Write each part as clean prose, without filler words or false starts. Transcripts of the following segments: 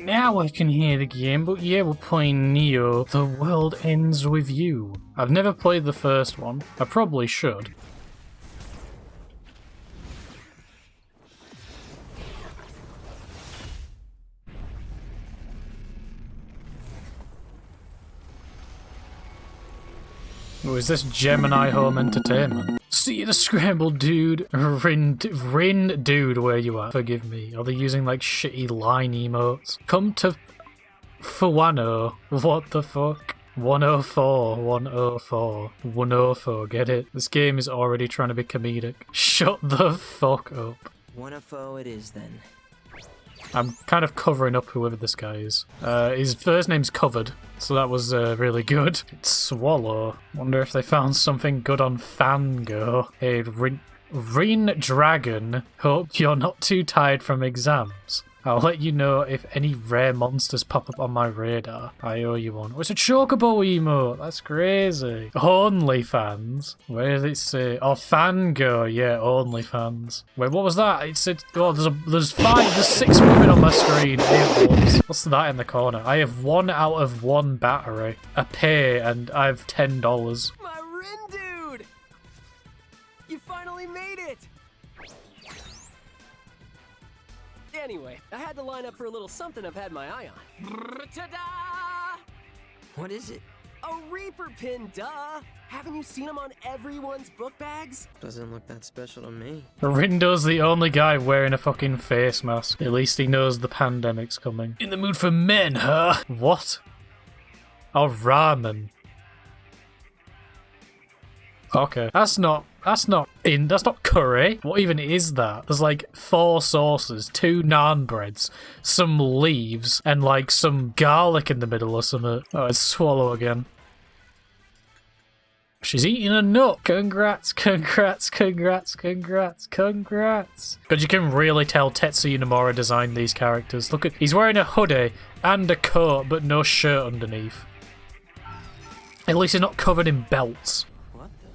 now I can hear the game, but yeah, we're playing Neo, The World Ends With You. I've never played the first one. I probably should. Oh, is this Gemini Home Entertainment? See the scrambled dude, Rin dude, where you at? Forgive me. Are they using like shitty line emotes? Come to Fuano. What the fuck? 104, 104, 104, get it? This game is already trying to be comedic. Shut the fuck up. 104 it is then. I'm kind of covering up whoever this guy is. His first name's Covered, so that was really good. It's Swallow. Wonder if they found something good on Fango. Hey, Rin Dragon, hope you're not too tired from exams. I'll let you know if any rare monsters pop up on my radar. I owe you one. Oh, it's a Chocobo emote. That's crazy. OnlyFans. Where does it say? Oh, Fango. Yeah, OnlyFans. Wait, what was that? It said. Oh, there's 6 women on my screen. What's that in the corner? I have 1 out of 1 battery. A pay, and I have $10. My Rin dude! You finally made it! Anyway, I had to line up for a little something I've had my eye on. Ta-da! What is it? A Reaper pin, duh! Haven't you seen them on everyone's book bags? Doesn't look that special to me. Rindo's the only guy wearing a fucking face mask. At least he knows the pandemic's coming. In the mood for men, huh? What? Oh, ramen. Okay. That's not curry. What even is that? There's like 4 sauces, 2 naan breads, some leaves, and like some garlic in the middle or something. Oh, it's Swallow again. She's eating a nut. Congrats, congrats, congrats, congrats, congrats. Because you can really tell Tetsuya Nomura designed these characters. Look at, he's wearing a hoodie and a coat, but no shirt underneath. At least he's not covered in belts. What the?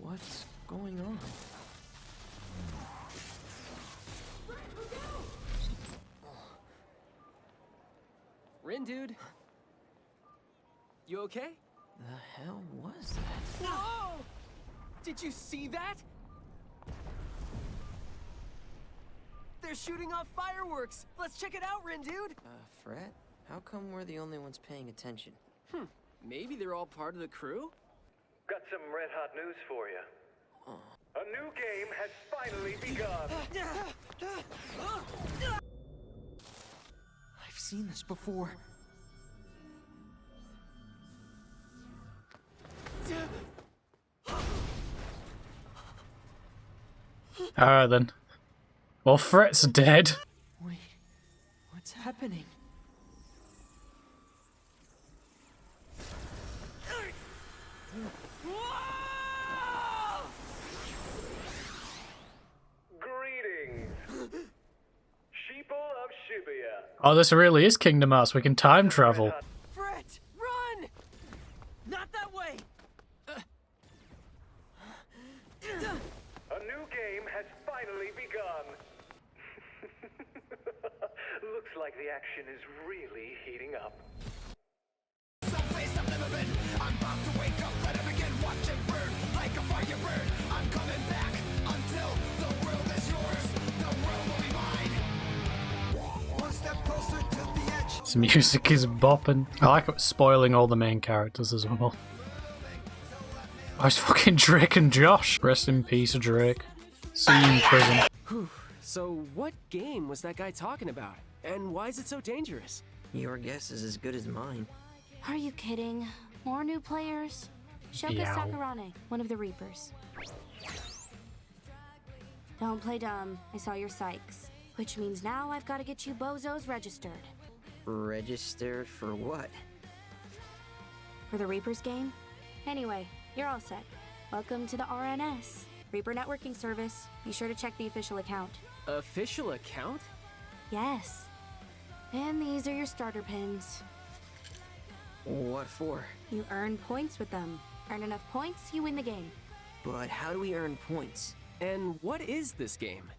What's going on? Rin dude. You okay? The hell was that? Whoa! Did you see that? They're shooting off fireworks! Let's check it out, Rin dude! Fret? How come we're the only ones paying attention? Maybe they're all part of the crew? Got some red-hot news for you. A new game has finally begun. I've seen this before. Alright then. Well, Fret's dead. Wait, what's happening? Greetings, sheeple of Shibuya. Oh, this really is Kingdom Hearts. We can time travel. Fret! Run! Not that way! A new game has finally begun. Looks like the action is really heating up. This music is bopping. I like it spoiling all the main characters as well. Oh, it's fucking Drake and Josh. Rest in peace, Drake. See you in prison. So, what game was that guy talking about? And why is it so dangerous? Your guess is as good as mine. Are you kidding? More new players? Shoka Yow. Sakurane, one of the Reapers. Don't play dumb. I saw your psychs. Which means now I've got to get you bozos registered. Registered for what? For the Reapers game? Anyway, you're all set. Welcome to the RNS, Reaper Networking Service. Be sure to check the official account. Official account? Yes. And these are your starter pins. What for? You earn points with them. Earn enough points, you win the game. But how do we earn points? And what is this game?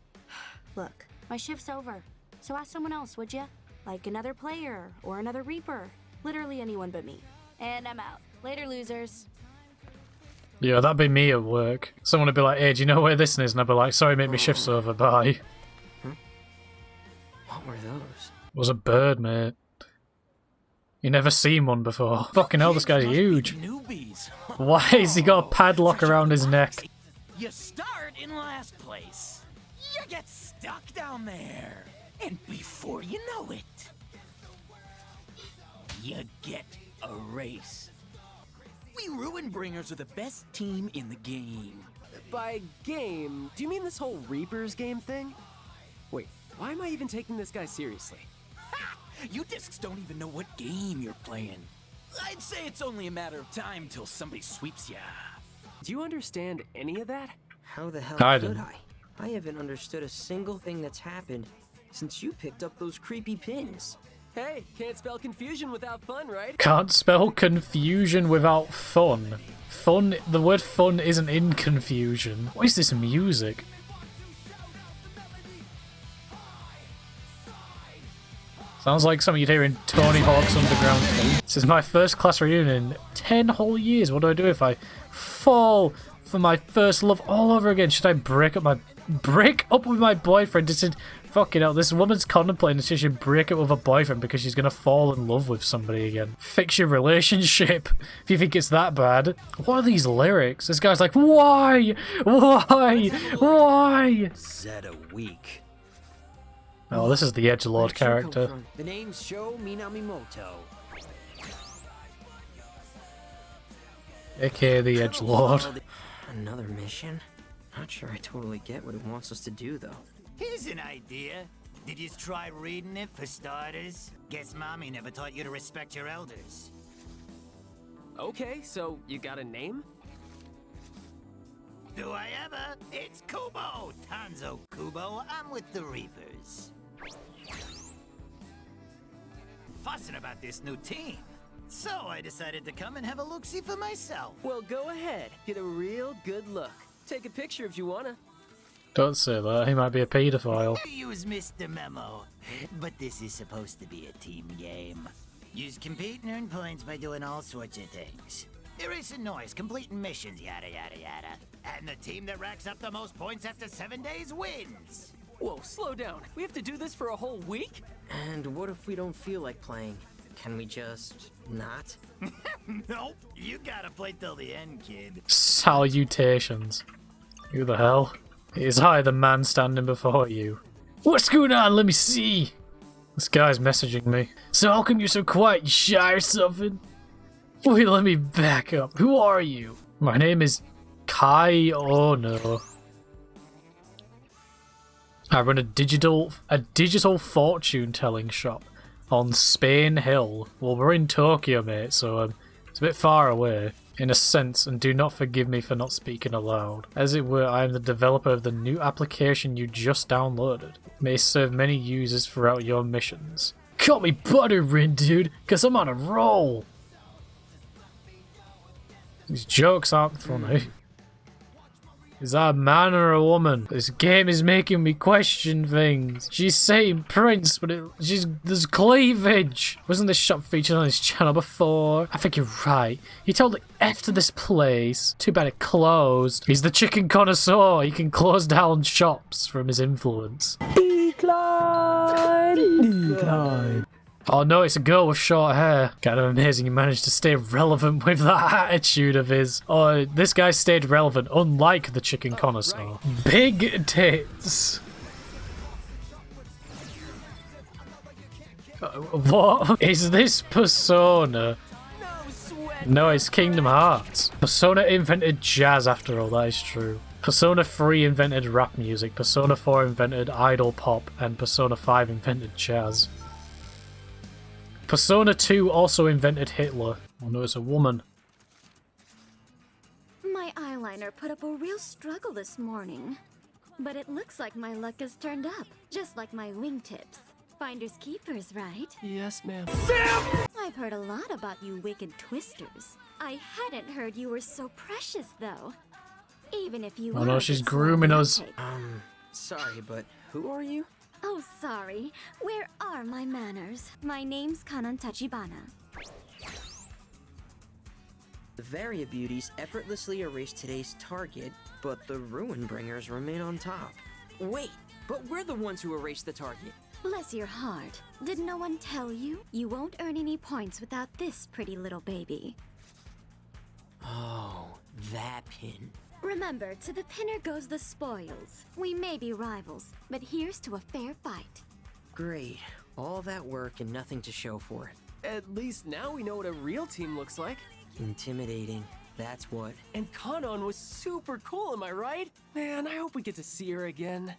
Look, My shift's over. So ask someone else, would ya? Like another player or another Reaper. Literally anyone but me. And I'm out. Later, losers. Yeah, that'd be me at work. Someone would be like, hey, do you know where this is? And I'd be like, sorry, mate, my shift's over, bye. What were those? It was a bird, mate. You never seen one before. Fucking hell, this guy's huge. Newbies. Why has he got a padlock around his neck? You start in last place. You get stuck down there. And before you know it, you get a race. We Ruinbringers are the best team in the game. By game, do you mean this whole Reapers game thing? Wait, why am I even taking this guy seriously? Ha! You discs don't even know what game you're playing. I'd say it's only a matter of time till somebody sweeps ya. Do you understand any of that? How the hell I could didn't. I? I haven't understood a single thing that's happened since you picked up those creepy pins. Hey, can't spell confusion without fun, right? Can't spell confusion without fun. Fun, the word fun isn't in confusion. What is this music? Sounds like something you'd hear in Tony Hawk's Underground 2. This is my first class reunion in 10 whole years. What do I do if I fall for my first love all over again? Should I break up with my boyfriend? Fucking hell, this woman's contemplating that she should break up with her boyfriend because she's gonna fall in love with somebody again. Fix your relationship if you think it's that bad. What are these lyrics? This guy's like, why? Why? Why? Zeta weak. Oh, this is the edgelord Where'd you come character. from? The name's Sho Minamimoto. AKA the edgelord. Another mission? Not sure I totally get what it wants us to do, though. Here's an idea. Did you try reading it for starters? Guess mommy never taught you to respect your elders. Okay, so you got a name? Do I ever? It's Kubo! Tanzo Kubo, I'm with the Reapers. Fussing about this new team. So I decided to come and have a look-see for myself. Well, go ahead. Get a real good look. Take a picture if you wanna. Don't say that, he might be a paedophile. Use Mr. Memo. But this is supposed to be a team game. Use compete and earn points by doing all sorts of things. Erasing noise, completing missions, yada yada yada. And the team that racks up the most points after 7 days wins. Whoa, slow down. We have to do this for a whole week? And what if we don't feel like playing? Can we just not? Nope, you gotta play till the end, kid. Salutations. Who the hell? It is I, the man standing before you. What's going on? Let me see. This guy's messaging me. So how come you're so quiet? You shy or something? Wait, let me back up. Who are you? My name is Kai Ono. I run a digital fortune telling shop on Spain Hill. Well, we're in Tokyo, mate, so it's a bit far away. In a sense, and do not forgive me for not speaking aloud. As it were, I am the developer of the new application you just downloaded. It may serve many users throughout your missions. Call me Butterrin, dude, cause I'm on a roll! These jokes aren't funny. Is that a man or a woman? This game is making me question things. She's saying Prince, but there's cleavage. Wasn't this shop featured on his channel before? I think you're right. He told the F to this place. Too bad it closed. He's the chicken connoisseur. He can close down shops from his influence. Decline. Oh no, it's a girl with short hair. Kind of amazing he managed to stay relevant with that attitude of his. Oh, this guy stayed relevant, unlike the chicken connoisseur. Big tits. What? Is this Persona? No sweat. No, it's Kingdom Hearts. Persona invented jazz after all, that is true. Persona 3 invented rap music, Persona 4 invented idol pop, and Persona 5 invented jazz. Persona 2 also invented Hitler. Oh no, it's a woman. My eyeliner put up a real struggle this morning. But it looks like my luck has turned up, just like my wingtips. Finders keepers, right? Yes, ma'am. I've heard a lot about you wicked twisters. I hadn't heard you were so precious, though. Even if you Oh no, are she's the grooming small us. intake. Sorry, but who are you? Oh, sorry. Where are my manners? My name's Kanan Tachibana. The Varia Beauties effortlessly erased today's target, but the Ruin Bringers remain on top. Wait, but we're the ones who erased the target. Bless your heart. Did no one tell you? You won't earn any points without this pretty little baby. Oh, that pin. Remember, to the pinner goes the spoils. We may be rivals, but here's to a fair fight. Great. All that work and nothing to show for it. At least now we know what a real team looks like. Intimidating. That's what. And Kanon was super cool, am I right? Man, I hope we get to see her again.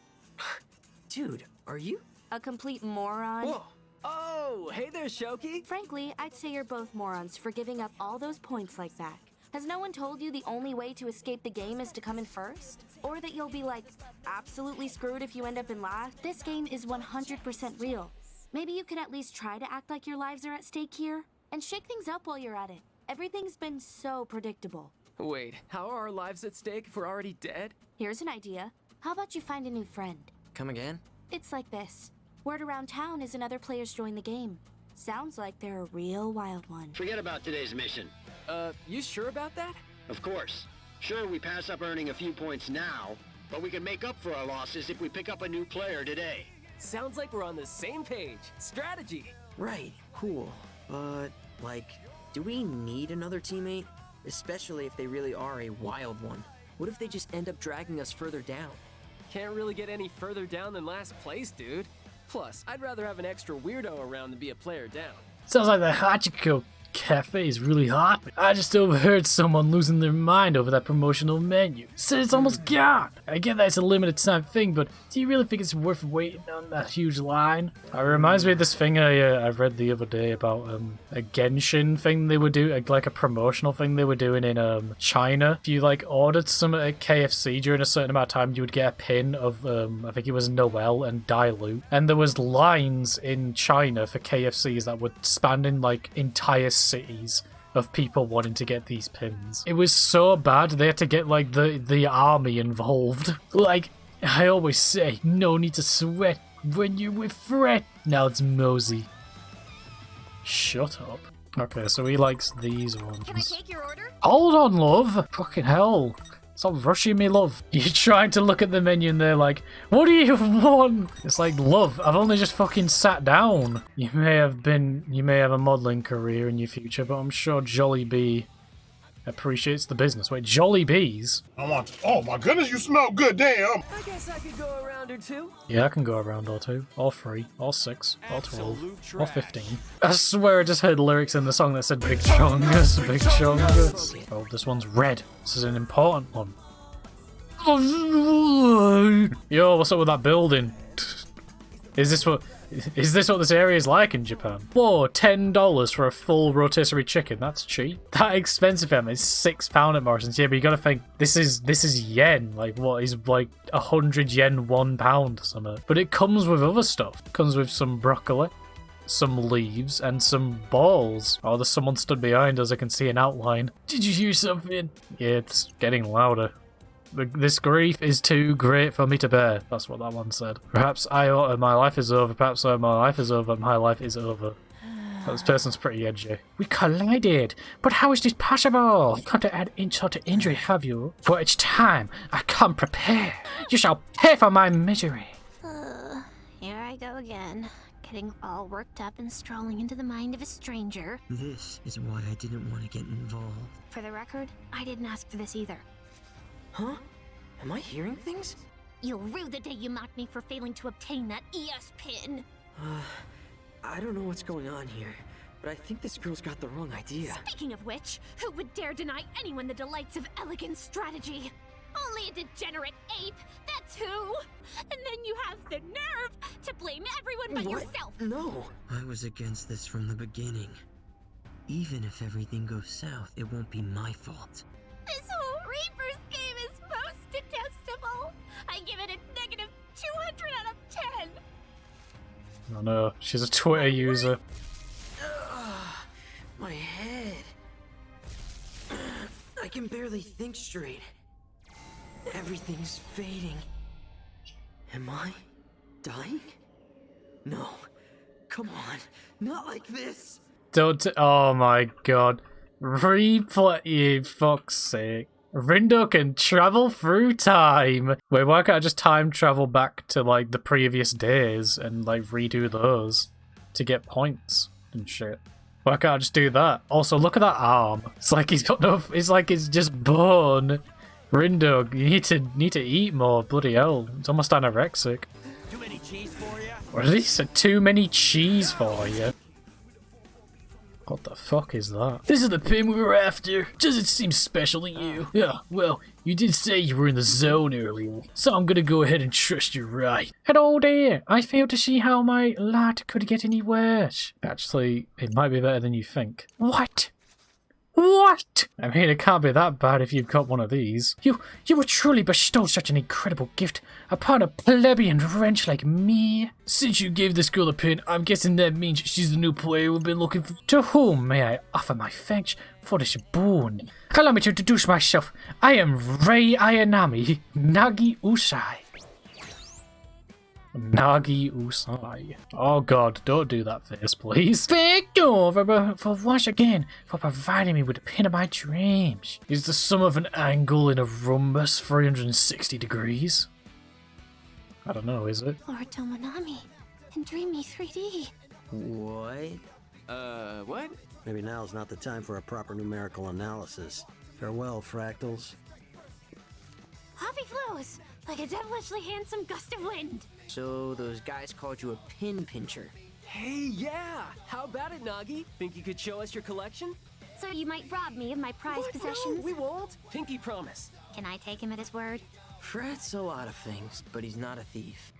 Dude, are you? A complete moron? Whoa! Oh, hey there, Shoki! Frankly, I'd say you're both morons for giving up all those points like that. Has no one told you the only way to escape the game is to come in first? Or that you'll be, like, absolutely screwed if you end up in last? This game is 100% real. Maybe you could at least try to act like your lives are at stake here? And shake things up while you're at it. Everything's been so predictable. Wait, how are our lives at stake if we're already dead? Here's an idea. How about you find a new friend? Come again? It's like this. Word around town is another player's joined the game. Sounds like they're a real wild one. Forget about today's mission. You sure about that? Of course. Sure, we pass up earning a few points now, but we can make up for our losses if we pick up a new player today. Sounds like we're on the same page. Strategy! Right, cool. But, like, do we need another teammate? Especially if they really are a wild one. What if they just end up dragging us further down? Can't really get any further down than last place, dude. Plus, I'd rather have an extra weirdo around than be a player down. Sounds like the Hachiko cafe is really hot. I just overheard someone losing their mind over that promotional menu. Said it's almost gone. I get that it's a limited time thing, but do you really think it's worth waiting on that huge line? It reminds me of this thing I read the other day about a Genshin thing they would do, like a promotional thing they were doing in China. If you like ordered some at KFC during a certain amount of time, you would get a pin of I think it was Noel and Dilute, and there was lines in China for KFCs that would span in like entire cities of people wanting to get these pins. It was so bad they had to get like the army involved. Like I always say, no need to sweat when you're with Fred. Now it's Mosey. Shut up. Okay, so he likes these ones. Can I take your order? Hold on, love. Fucking hell. Stop rushing me, love. You're trying to look at the menu and they're like, what do you want? It's like, love, I've only just fucking sat down. You may have a modelling career in your future, but I'm sure Jollibee appreciates the business. Wait, Jollibees? Oh my goodness, you smell good, damn! I guess I could go around or two. Yeah, I can go around or two, or 3, or 6, or 12, or 15. I swear I just heard lyrics in the song that said Big Chungus, Big Chungus. Oh, this one's red. This is an important one. Yo, what's up with that building? Is this what this area is like in Japan? Whoa, $10 for a full rotisserie chicken. That's cheap. That expensive for him is £6 at Morrison's. Yeah, but you gotta think this is yen. Like what is like 100 yen, £1 or something. But it comes with other stuff. It comes with some broccoli, some leaves, and some balls. Oh, there's someone stood behind us. I can see an outline. Did you hear something? Yeah, it's getting louder. This grief is too great for me to bear. That's what that one said. Perhaps my life is over. Perhaps my life is over. My life is over. This person's pretty edgy. We collided, but how is this possible? You can't add insult to injury, have you? For each time I come prepared, you shall pay for my misery. Here I go again. Getting all worked up and strolling into the mind of a stranger. This is why I didn't want to get involved. For the record, I didn't ask for this either. Huh? Am I hearing things? You'll rue the day you mocked me for failing to obtain that ES pin. I don't know what's going on here, but I think this girl's got the wrong idea. Speaking of which, who would dare deny anyone the delights of elegant strategy? Only a degenerate ape, that's who! And then you have the nerve to blame everyone but What? yourself! No! I was against this from the beginning. Even if everything goes south, it won't be my fault. This whole Reaper's game is most detestable! I give it a negative 200 out of 10! Oh no, she's a Twitter user. My head. I can barely think straight. Everything's fading. Am I dying? No. Come on. Not like this. Don't. Oh my god. Replay. You fuck's sake. Rindo can travel through time. Wait, why can't I just time travel back to like the previous days and like redo those to get points and shit? Why can't I just do that? Also, look at that arm. It's like he's got no. It's like it's just bone. Rindo, you need to eat more. Bloody hell, it's almost anorexic. Too many cheese for you? Or at least too many cheese for you. What the fuck is that? This is the pin we were after. Does it seem special to you? Yeah, well, you did say you were in the zone earlier, so I'm gonna go ahead and trust you're right. Hello there. I fail to see how my lad could get any worse. Actually, it might be better than you think. What? What? I mean, it can't be that bad if you've got one of these. You were truly bestowed such an incredible gift upon a plebeian wretch like me. Since you gave this girl a pin, I'm guessing that means she's the new player we've been looking for. To whom may I offer my thanks for this boon? Allow me to introduce myself. I am Rei Ayanami, Nagi Usai. Nagi Usai. Oh god, don't do that face, please. Thank you for once again for providing me with the pin of my dreams. Is the sum of an angle in a rhombus 360 degrees? I don't know, is it? Lord Tomonami in Dreamy 3D. What? What? Maybe now's not the time for a proper numerical analysis. Farewell, fractals. Hoppy flows like a devilishly handsome gust of wind. So those guys called you a pin pincher. Hey, yeah! How about it, Nagi? Think you could show us your collection? So you might rob me of my prized What? possessions? No, we won't. Pinky promise. Can I take him at his word? Fred's a lot of things, but he's not a thief.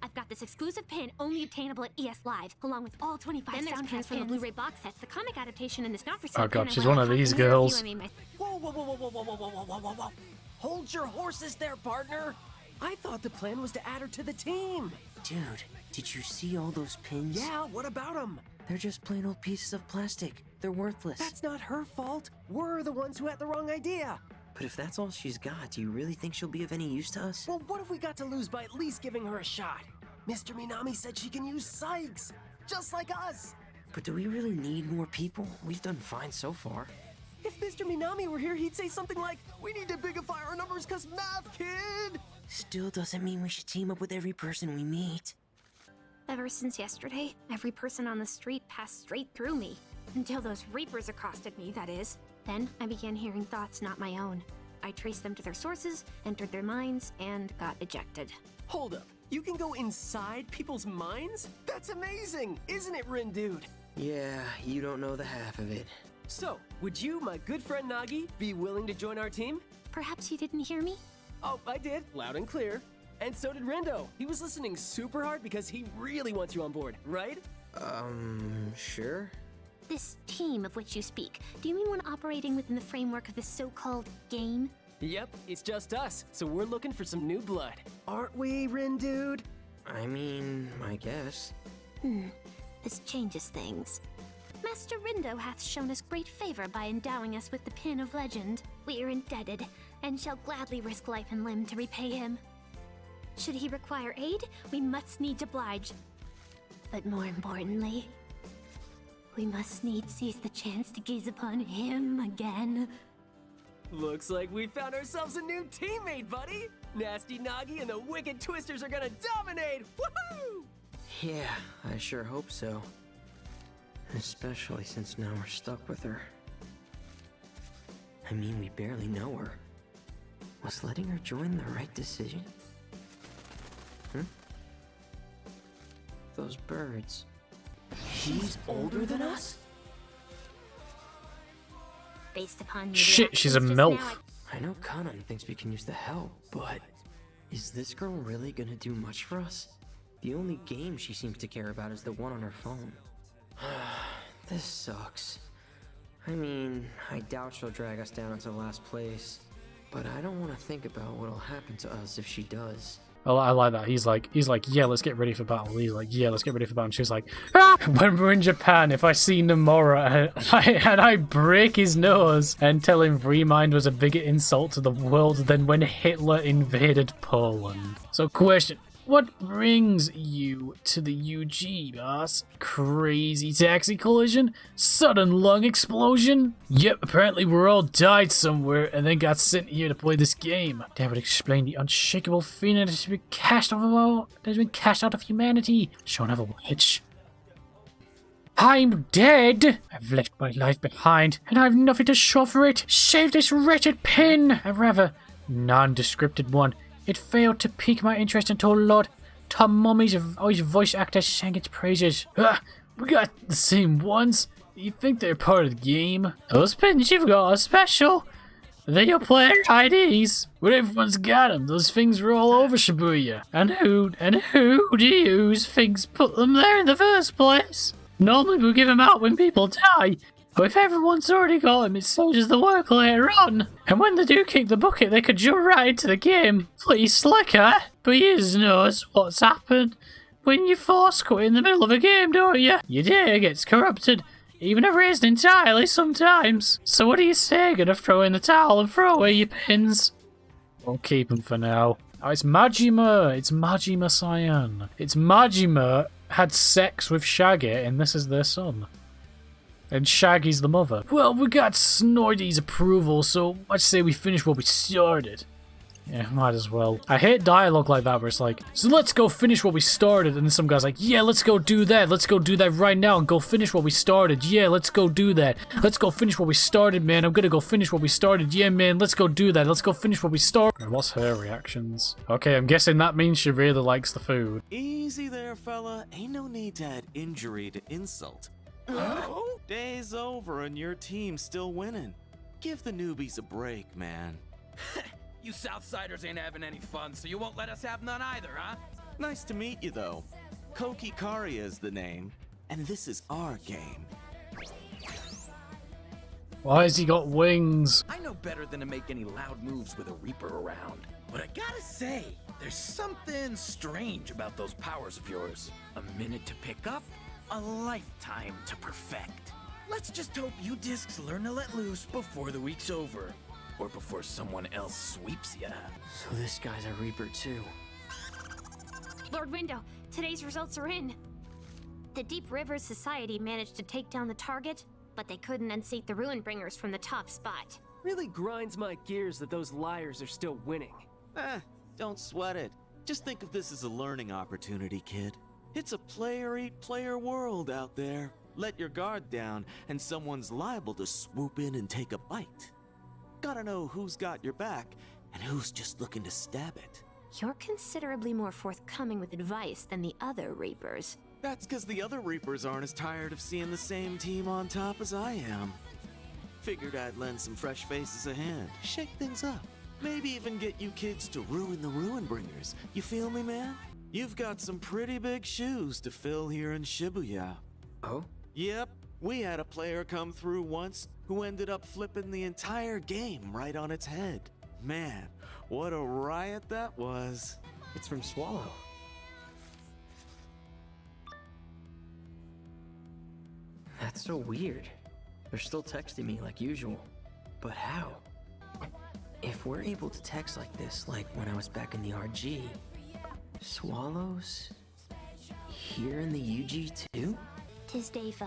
I've got this exclusive pin only obtainable at ES Live, along with all 25 Then there's soundtrack pins from the pins. Blu-ray box sets, the comic adaptation, and this not-for-sale Oh god, pin she's I one wanted of these to have girls. I made my- Whoa, whoa, whoa, whoa, whoa, whoa, whoa, whoa, whoa, whoa, whoa! Hold your horses there, partner! I thought the plan was to add her to the team. Dude, did you see all those pins? Yeah, what about them? They're just plain old pieces of plastic. They're worthless. That's not her fault. We're the ones who had the wrong idea. But if that's all she's got, do you really think she'll be of any use to us? Well, what if we got to lose by at least giving her a shot? Mr. Minami said she can use Sykes, just like us. But do we really need more people? We've done fine so far. If Mr. Minami were here, he'd say something like, "We need to bigify our numbers cause math, kid!" Still doesn't mean we should team up with every person we meet. Ever since yesterday, every person on the street passed straight through me. Until those Reapers accosted me, that is. Then I began hearing thoughts not my own. I traced them to their sources, entered their minds, and got ejected. Hold up. You can go inside people's minds? That's amazing, isn't it, Rin Dude? Yeah, you don't know the half of it. So, would you, my good friend Nagi, be willing to join our team? Perhaps you didn't hear me? Oh, I did, loud and clear. And so did Rindo. He was listening super hard because he really wants you on board, right? Sure. This team of which you speak, do you mean one operating within the framework of this so-called game? Yep, it's just us, so we're looking for some new blood. Aren't we, Rin Dude? I mean, I guess. This changes things. Master Rindo hath shown us great favor by endowing us with the Pin of Legend. We are indebted, and shall gladly risk life and limb to repay him. Should he require aid, we must needs oblige. But more importantly, we must needs seize the chance to gaze upon him again. Looks like we found ourselves a new teammate, buddy! Nasty Nagi and the Wicked Twisters are gonna dominate! Woohoo! Yeah, I sure hope so. Especially since now we're stuck with her. I mean, we barely know her. Was letting her join the right decision? Those birds. She's older than us? Based upon your Shit, she's a reactions just MILF. now, I know Kanan thinks we can use the help, but is this girl really gonna do much for us? The only game she seems to care about is the one on her phone. This sucks. I mean, I doubt she'll drag us down into last place, but I don't want to think about what'll happen to us if she does. I like that. He's like, yeah, let's get ready for battle. He's like, yeah, let's get ready for battle. And she's like, ah! When we're in Japan, if I see Nomura and I break his nose and tell him Remind was a bigger insult to the world than when Hitler invaded Poland. So question, What brings you to the UG, boss? Crazy taxi collision? Sudden lung explosion? Yep, apparently we're all died somewhere and then got sent here to play this game. That would explain the unshakable feeling that has been cast out of humanity. Son of a witch. I'm dead! I've left my life behind, and I've nothing to show for it. Save this wretched pin! A rather nondescripted one. It failed to pique my interest until Lord Tom Mummy's voice actor sang its praises. We got the same ones. You think they're part of the game? Those pins you've got are special. They're your player IDs. But everyone's got them. Those things were all over Shibuya. And who do you think put them there in the first place? Normally we give them out when people die, but if everyone's already got them, it saves the work later on. And when they do kick the bucket, they could jump right into the game. Please, Slicker, but you knows what's happened when you force quit in the middle of a game, don't you? Your day gets corrupted, even erased entirely sometimes. So what do you say? Gonna throw in the towel and throw away your pins? We'll keep them for now. Oh, it's Majima. It's Majima Cyan. It's Majima had sex with Shaggy, and this is their son. And Shaggy's the mother. Well, we got Snorty's approval, so let's say we finish what we started. Yeah, might as well. I hate dialogue like that where it's like, so let's go finish what we started, and then some guy's like, yeah, let's go do that. Let's go do that right now and go finish what we started. Yeah, let's go do that. Let's go finish what we started, man. I'm gonna go finish what we started. Yeah, man, let's go do that. Let's go finish what we started. And what's her reactions? Okay, I'm guessing that means she really likes the food. Easy there, fella. Ain't no need to add injury to insult. Day's over and your team's still winning. Give the newbies a break, man. You Southsiders ain't having any fun, so you won't let us have none either, huh? Nice to meet you, though. Koki Karia is the name, and this is our game. Why has he got wings? I know better than to make any loud moves with a Reaper around. But I gotta say, there's something strange about those powers of yours. A minute to pick up, a lifetime to perfect. Let's just hope you discs learn to let loose before the week's over. Or before someone else sweeps ya. So this guy's a Reaper too. Lord Window, today's results are in. The Deep River Society managed to take down the target, but they couldn't unseat the Ruinbringers from the top spot. Really grinds my gears that those liars are still winning. Don't sweat it. Just think of this as a learning opportunity, kid. It's a player-eat-player world out there. Let your guard down, and someone's liable to swoop in and take a bite. Gotta know who's got your back, and who's just looking to stab it. You're considerably more forthcoming with advice than the other Reapers. That's because the other Reapers aren't as tired of seeing the same team on top as I am. Figured I'd lend some fresh faces a hand, shake things up. Maybe even get you kids to ruin the Ruinbringers. You feel me, man? You've got some pretty big shoes to fill here in Shibuya. Oh? Yep, we had a player come through once who ended up flipping the entire game right on its head. Man, what a riot that was. It's from Swallow. That's so weird. They're still texting me like usual. But how? If we're able to text like this, like when I was back in the RG, Swallows here in the UG too? 'Tis day 5.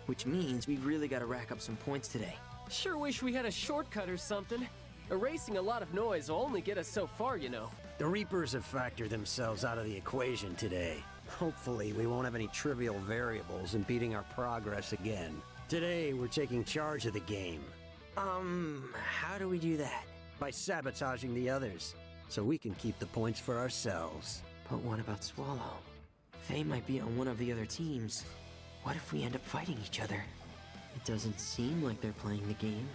Which means we've really got to rack up some points today. Sure wish we had a shortcut or something. Erasing a lot of noise will only get us so far, you know. The Reapers have factored themselves out of the equation today. Hopefully, we won't have any trivial variables impeding our progress again. Today, we're taking charge of the game. How do we do that? By sabotaging the others, so we can keep the points for ourselves. But what about Swallow? They might be on one of the other teams. What if we end up fighting each other? It doesn't seem like they're playing the game.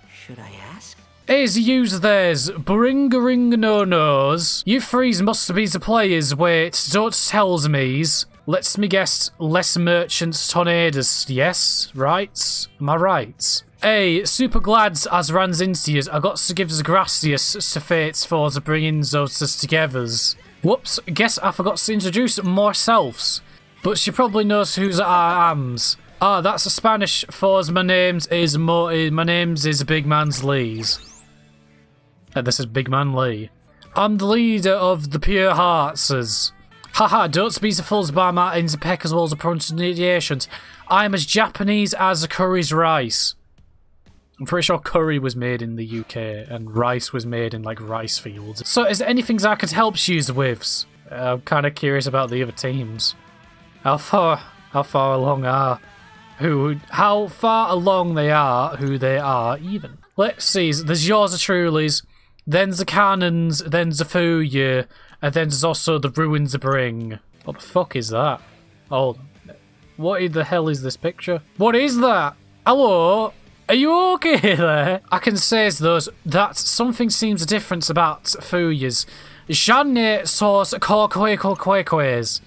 Should I ask? Is use theirs, bring no nos. You freeze must be the players, wait, don't tells me's. Lets me guess, less merchants tornadoes, yes? Right? Am I right? Hey, super glads as runs into us, I got to give the gracias to fates for the bringing those togethers. Whoops, guess I forgot to introduce myself. But she probably knows who's I ams. Ah, that's a Spanish for my name's is Big Man's Lee's. This is Big Man Lee. I'm the leader of the Pure Hearts. Haha, don't speak to fools by Martins and Peck as well as the pronunciations. I'm as Japanese as curry's rice. I'm pretty sure curry was made in the UK and rice was made in like rice fields. So is there anything I could help you with? I'm kind of curious about the other teams. How far along how far along they are, who they are even. Let's see, there's yours truly's, then the Cannons, then the Fuya, and then there's also the Ruins of Bring. What the fuck is that? Oh, what the hell is this picture? What is that? Hello? Are you okay there? I can say that something seems different about Fuya's. Shanne source Korkoekoekoes.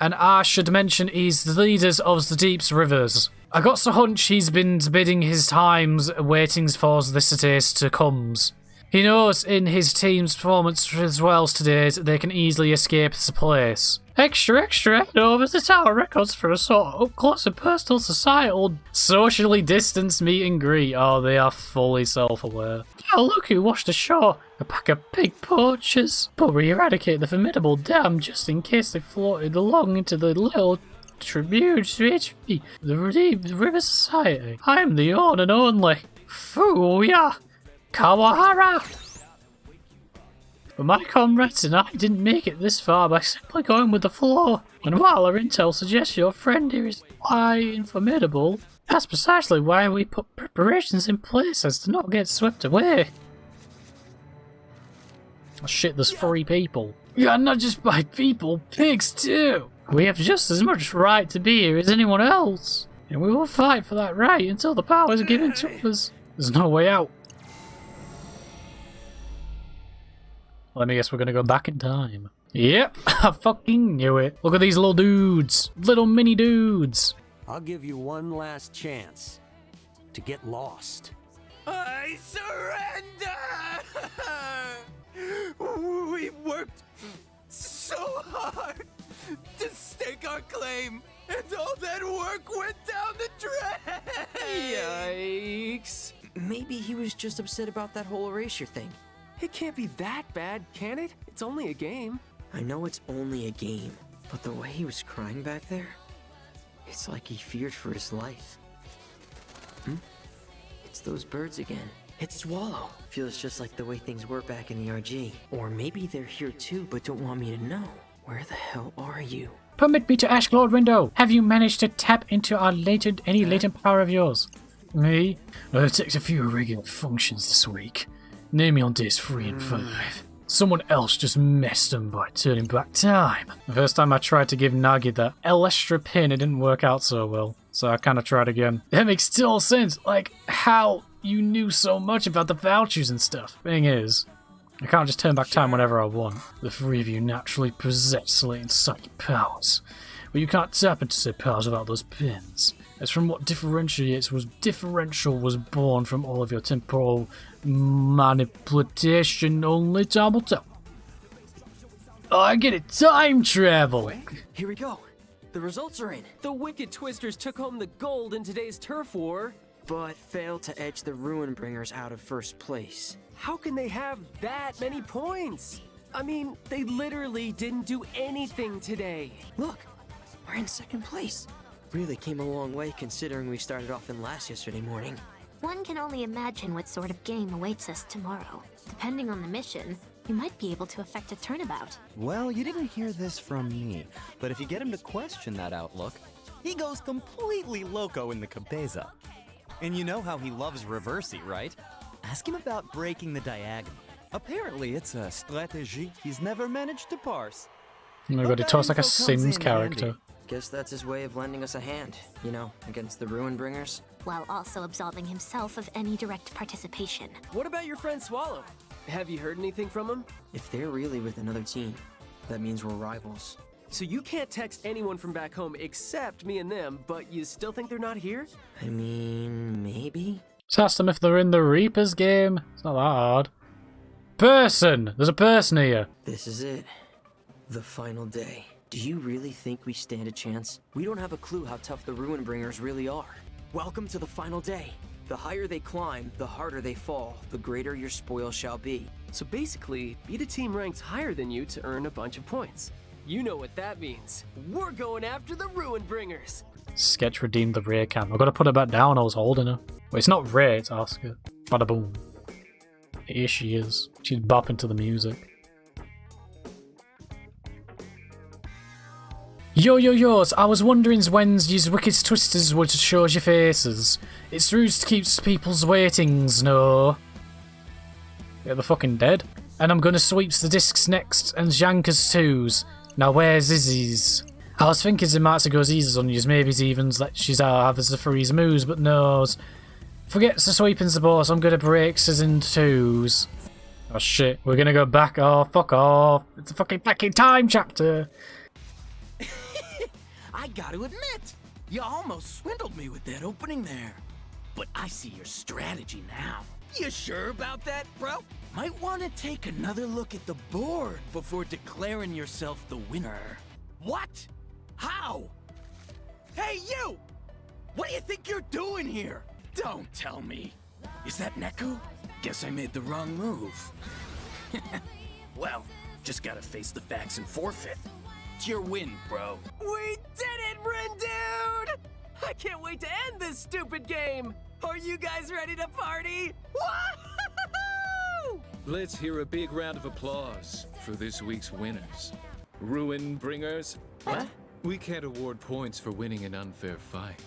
And I should mention he's the leaders of the Deep's Rivers. I got the hunch he's been bidding his times waiting for this days to comes. He knows in his team's performance as well as today they can easily escape the place. Extra, head over to Tower Records for a sort of up-close and personal societal socially distanced meet and greet. Oh, they are fully self-aware. Oh, look who washed ashore. A pack of pig poachers. But we eradicate the formidable dam just in case they floated along into the little tributary, the River Society. I am the one and only Fuya Kawahara. But my comrades and I didn't make it this far by simply going with the flow. And while our intel suggests your friend here is formidable, that's precisely why we put preparations in place as to not get swept away. Oh shit, there's 3 people. Yeah, not just by people, pigs too. We have just as much right to be here as anyone else. And we will fight for that right until the power is given to us. There's no way out. Let me guess, we're gonna go back in time. Yep, I fucking knew it. Look at these little dudes. Little mini dudes. I'll give you one last chance to get lost. I surrender! We worked so hard to stake our claim, and all that work went down the drain! Yikes. Maybe he was just upset about that whole erasure thing. It can't be that bad, can it? It's only a game. I know it's only a game, but the way he was crying back there, it's like he feared for his life. It's those birds again. It's Swallow. Feels just like the way things were back in the RG. Or maybe they're here too, but don't want me to know. Where the hell are you? Permit me to ask Lord Window, have you managed to tap into our any latent power of yours? Me? It takes a few irregular functions this week. Name me on days 3 and 5. Someone else just messed them by turning back time. The first time I tried to give Nagi that Elestra pin, it didn't work out so well. So I kind of tried again. That makes total sense. Like, how you knew so much about the vouchers and stuff. Thing is, I can't just turn back time whenever I want. The 3 of you naturally possess latent psychic powers. But you can't tap into said powers without those pins. As from what differential was born from all of your temporal manipulation, only time will tell. Oh, I get it, time travel! Here we go. The results are in. The Wicked Twisters took home the gold in today's turf war, but failed to edge the Ruin Bringers out of first place. How can they have that many points? I mean, they literally didn't do anything today. Look, we're in second place. Really came a long way considering we started off in last yesterday morning. One can only imagine what sort of game awaits us tomorrow. Depending on the mission, you might be able to effect a turnabout. Well, you didn't hear this from me, but if you get him to question that outlook, he goes completely loco in the cabeza. And you know how he loves Reversi, right? Ask him about breaking the diagonal. Apparently, it's a strategy he's never managed to parse. Oh my god, he talks like a Sims character. Handy. Guess that's his way of lending us a hand, you know, against the Ruin Bringers. While also absolving himself of any direct participation. What about your friend Swallow? Have you heard anything from him? If they're really with another team, that means we're rivals. So you can't text anyone from back home except me and them, but you still think they're not here? I mean, maybe? Just ask them if they're in the Reapers game. It's not that hard. Person! There's a person here. This is it. The final day. Do you really think we stand a chance? We don't have a clue how tough the Ruin Bringers really are. Welcome to the final day. The higher they climb, the harder they fall, the greater your spoil shall be. So basically, beat a team ranked higher than you to earn a bunch of points. You know what that means. We're going after the Ruin Bringers. Sketch redeemed the Ray cam. I've got to put her back down. I was holding her. Well, it's not Ray, it's Oscar. Bada boom. Here she is. She's bopping to the music. Yo, I was wondering when's these wicked twisters would show your faces. It's rude to keep people's waitings, no. Yeah, they're fucking dead. And I'm gonna sweeps the discs next, and Janka's twos. Now where's Izzy's? I was thinking it might go easy on yous, maybe evens let she's have as the freeze moves, but no's. Forgets the sweeping the boss, I'm gonna break us in twos. Oh shit, we're gonna go back off, fuck off. It's a fucking time chapter. I gotta admit, you almost swindled me with that opening there. But I see your strategy now. You sure about that, bro? Might want to take another look at the board before declaring yourself the winner. What? How? Hey, you! What do you think you're doing here? Don't tell me. Is that Neku? Guess I made the wrong move. Well, just gotta face the facts and forfeit. It's your win, bro. We did it, Rin Dude! I can't wait to end this stupid game. Are you guys ready to party? Woo! Let's hear a big round of applause for this week's winners. Ruin Bringers. What? We can't award points for winning an unfair fight.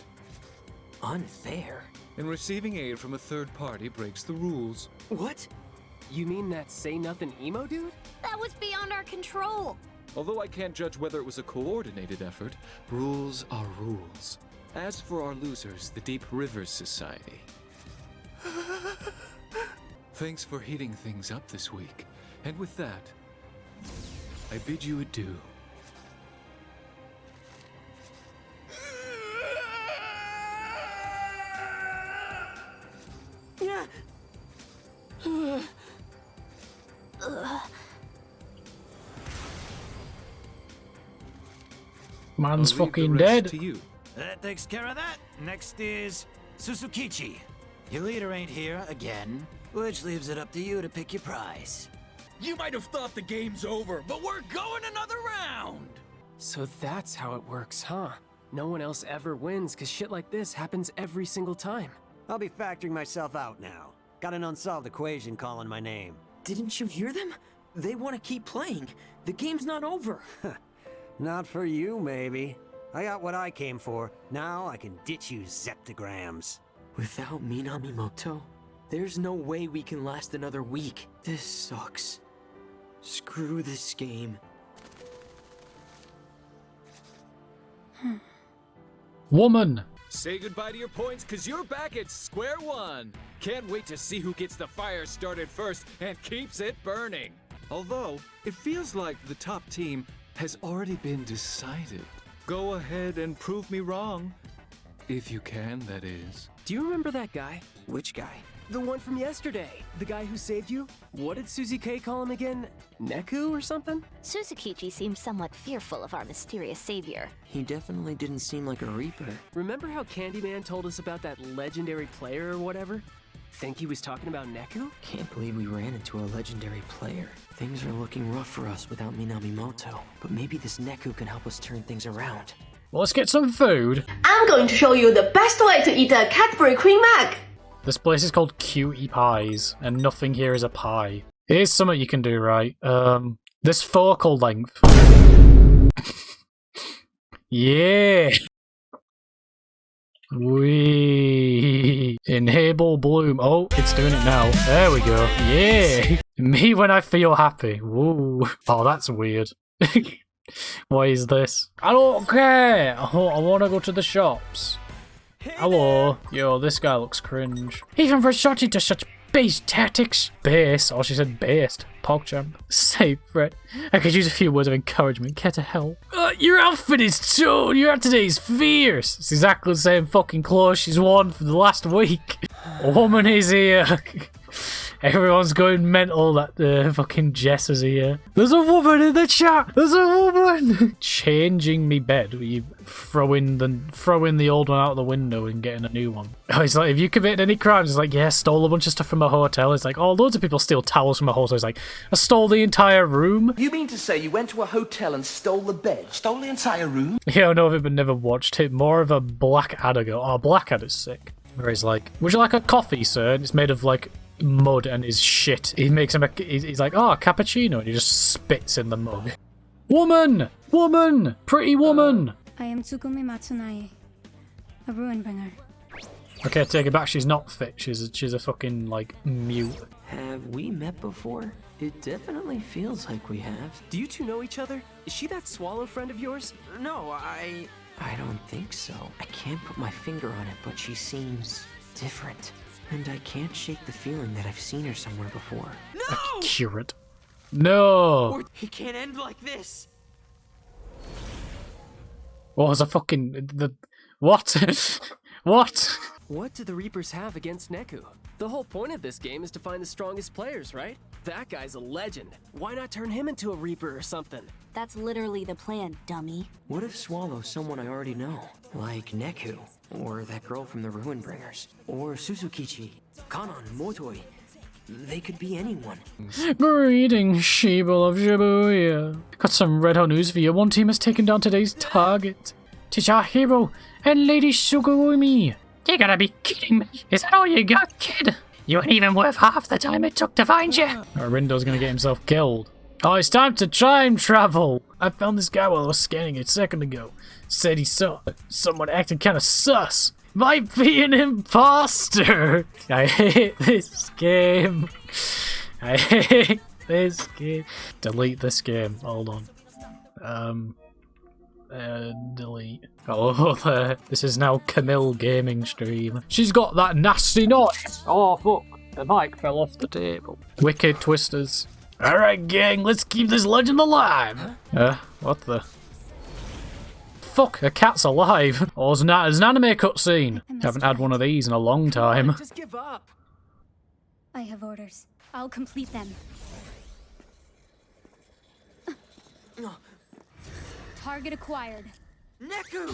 Unfair? And receiving aid from a third party breaks the rules. What? You mean that Say Nothing emo dude? That was beyond our control. Although I can't judge whether it was a coordinated effort, rules are rules. As for our losers, the Deep Rivers Society. Thanks for heating things up this week. And with that, I bid you adieu. Yeah. Man's I'll leave fucking the rest dead. to you. That takes care of that. Next is Suzukichi. Your leader ain't here again, which leaves it up to you to pick your prize. You might have thought the game's over, but we're going another round. So that's how it works, huh? No one else ever wins, cause shit like this happens every single time. I'll be factoring myself out now. Got an unsolved equation calling my name. Didn't you hear them? They want to keep playing. The game's not over. Not for you, maybe. I got what I came for. Now I can ditch you zeptograms. Without Minamimoto, there's no way we can last another week. This sucks. Screw this game. Woman! Say goodbye to your points, cause you're back at square one. Can't wait to see who gets the fire started first and keeps it burning. Although, it feels like the top team has already been decided. Go ahead and prove me wrong. If you can, that is. Do you remember that guy? Which guy? The one from yesterday. The guy who saved you? What did Suzy K call him again? Neku or something? Suzukichi seems somewhat fearful of our mysterious savior. He definitely didn't seem like a Reaper. Remember how Candyman told us about that legendary player or whatever? Think he was talking about Neku? Can't believe we ran into a legendary player. Things are looking rough for us without Minamimoto. But maybe this Neku can help us turn things around. Well, let's get some food. I'm going to show you the best way to eat a Cadbury Cream Egg. This place is called Cutie Pies, and nothing here is a pie. Here's something you can do right. This focal length. Yeah! Wee! Enable bloom. Oh, it's doing it now. There we go. Yeah! Me when I feel happy. Woo! Oh, that's weird. What is this? I don't care! I want to go to the shops. Hello. Yo, this guy looks cringe. Even resorting to such base tactics. Base. Oh, she said based. PogChamp. Say, Fred. I could use a few words of encouragement. Care to help? Your outfit is so. Your today's fierce. It's exactly the same fucking clothes she's worn for the last week. A woman is here. Everyone's going mental that fucking Jess is here. There's a woman in the chat! There's a woman! Changing me bed. You throwing the old one out the window and getting a new one. Oh, he's like, have you committed any crimes? It's like, yeah, stole a bunch of stuff from a hotel. It's like, oh, loads of people steal towels from a hotel. It's like, I stole the entire room. You mean to say you went to a hotel and stole the bed? Stole the entire room? Yeah, I know of it, but never watched it. More of a Blackadder go. Oh, Blackadder's sick. Where he's like, would you like a coffee, sir? And it's made of like mud and is shit. He makes him he's like, oh, cappuccino, and he just spits in the mug. Woman! Woman! Pretty woman! I am Tsukumi Matsunae, a ruin bringer. Okay, take it back, she's not fit. She's a fucking, like, mute. Have we met before? It definitely feels like we have. Do you two know each other? Is she that Swallow friend of yours? No, I don't think so. I can't put my finger on it, but she seems different. And I can't shake the feeling that I've seen her somewhere before. No! Accurate. No! It can't end like this! What was a fucking... What? What? What do the Reapers have against Neku? The whole point of this game is to find the strongest players, right? That guy's a legend. Why not turn him into a Reaper or something? That's literally the plan, dummy. What if Swallow's someone I already know? Like Neku, or that girl from the Ruin Bringers, or Suzukichi, Kanon, Motoi. They could be anyone. Greetings, sheeple of Shibuya. Got some red hot news for you. One team has taken down today's target. Chihiro and Lady Sugurumi. You gotta be kidding me. Is that all you got, kid? You ain't even worth half the time it took to find you. Rindo's gonna get himself killed. Oh, it's time to time travel. I found this guy while I was scanning it a second ago. Said he saw someone acting kinda sus. Might be an imposter. I hate this game. I hate this game. Delete this game. Hold on. Delete. Oh, this is now Camille Gaming Stream. She's got that nasty noise. Oh, fuck. The mic fell off the table. Wicked Twisters. Alright, gang, let's keep this legend alive. What the... Fuck, a cat's alive. Oh, there's an anime cutscene. Haven't had one of these in a long time. Just give up. I have orders. I'll complete them. Target acquired. Neku!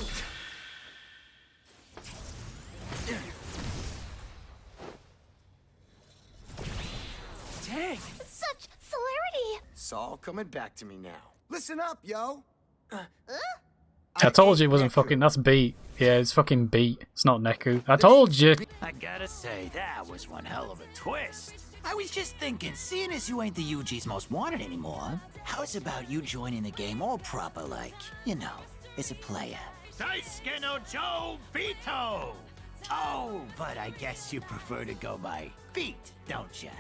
Dang! Such celerity! It's all coming back to me now. Listen up, yo! I told you it wasn't fucking... That's Beat. Yeah, it's fucking Beat. It's not Neku. I told you! I gotta say, that was one hell of a twist. I was just thinking, seeing as you ain't the UG's most wanted anymore, how's about you joining the game all proper like, you know, as a player? Daisuke no Joe Vito! Oh, but I guess you prefer to go by Beat, don't ya?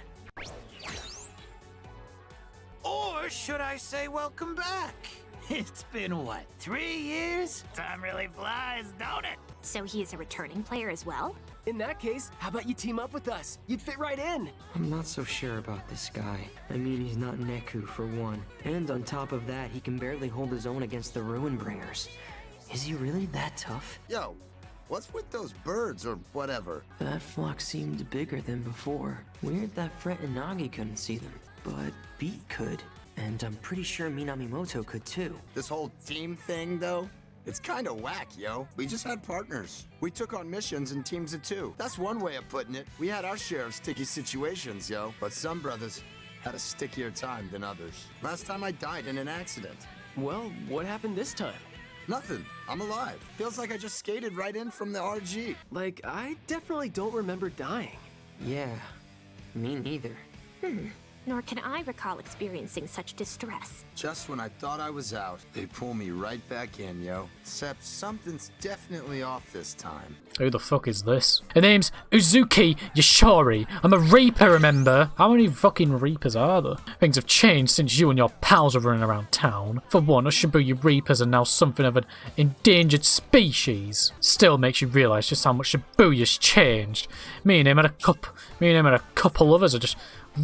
Or should I say welcome back? It's been, what, 3 years? Time really flies, don't it? So he is a returning player as well? In that case, how about you team up with us? You'd fit right in. I'm not so sure about this guy. I mean, he's not Neku, for one. And on top of that, he can barely hold his own against the Ruin Bringers. Is he really that tough? Yo, what's with those birds or whatever? That flock seemed bigger than before. Weird that Fret and Nagi couldn't see them, but Beat could. And I'm pretty sure Minamimoto could too. This whole team thing, though? It's kinda whack, yo. We just had partners. We took on missions in teams of 2. That's one way of putting it. We had our share of sticky situations, yo. But some brothers had a stickier time than others. Last time I died in an accident. Well, what happened this time? Nothing. I'm alive. Feels like I just skated right in from the RG. Like, I definitely don't remember dying. Yeah, me neither. Nor can I recall experiencing such distress. Just when I thought I was out, they pull me right back in, yo. Except something's definitely off this time. Who the fuck is this? Her name's Uzuki Yoshori. I'm a Reaper, remember? How many fucking Reapers are there? Things have changed since you and your pals are running around town. For one, us Shibuya Reapers are now something of an endangered species. Still makes you realise just how much Shibuya's changed. Me and him and a couple others are just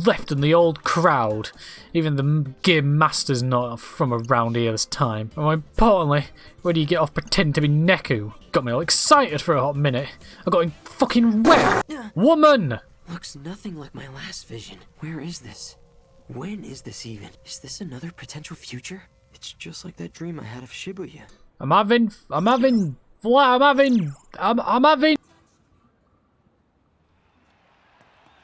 left in the old crowd. Even the game master's not from around here this time. And more importantly, where do you get off pretending to be Neku? Got me all excited for a hot minute. I got him fucking wet. Woman! Looks nothing like my last vision. Where is this? When is this even? Is this another potential future? It's just like that dream I had of Shibuya. I'm having.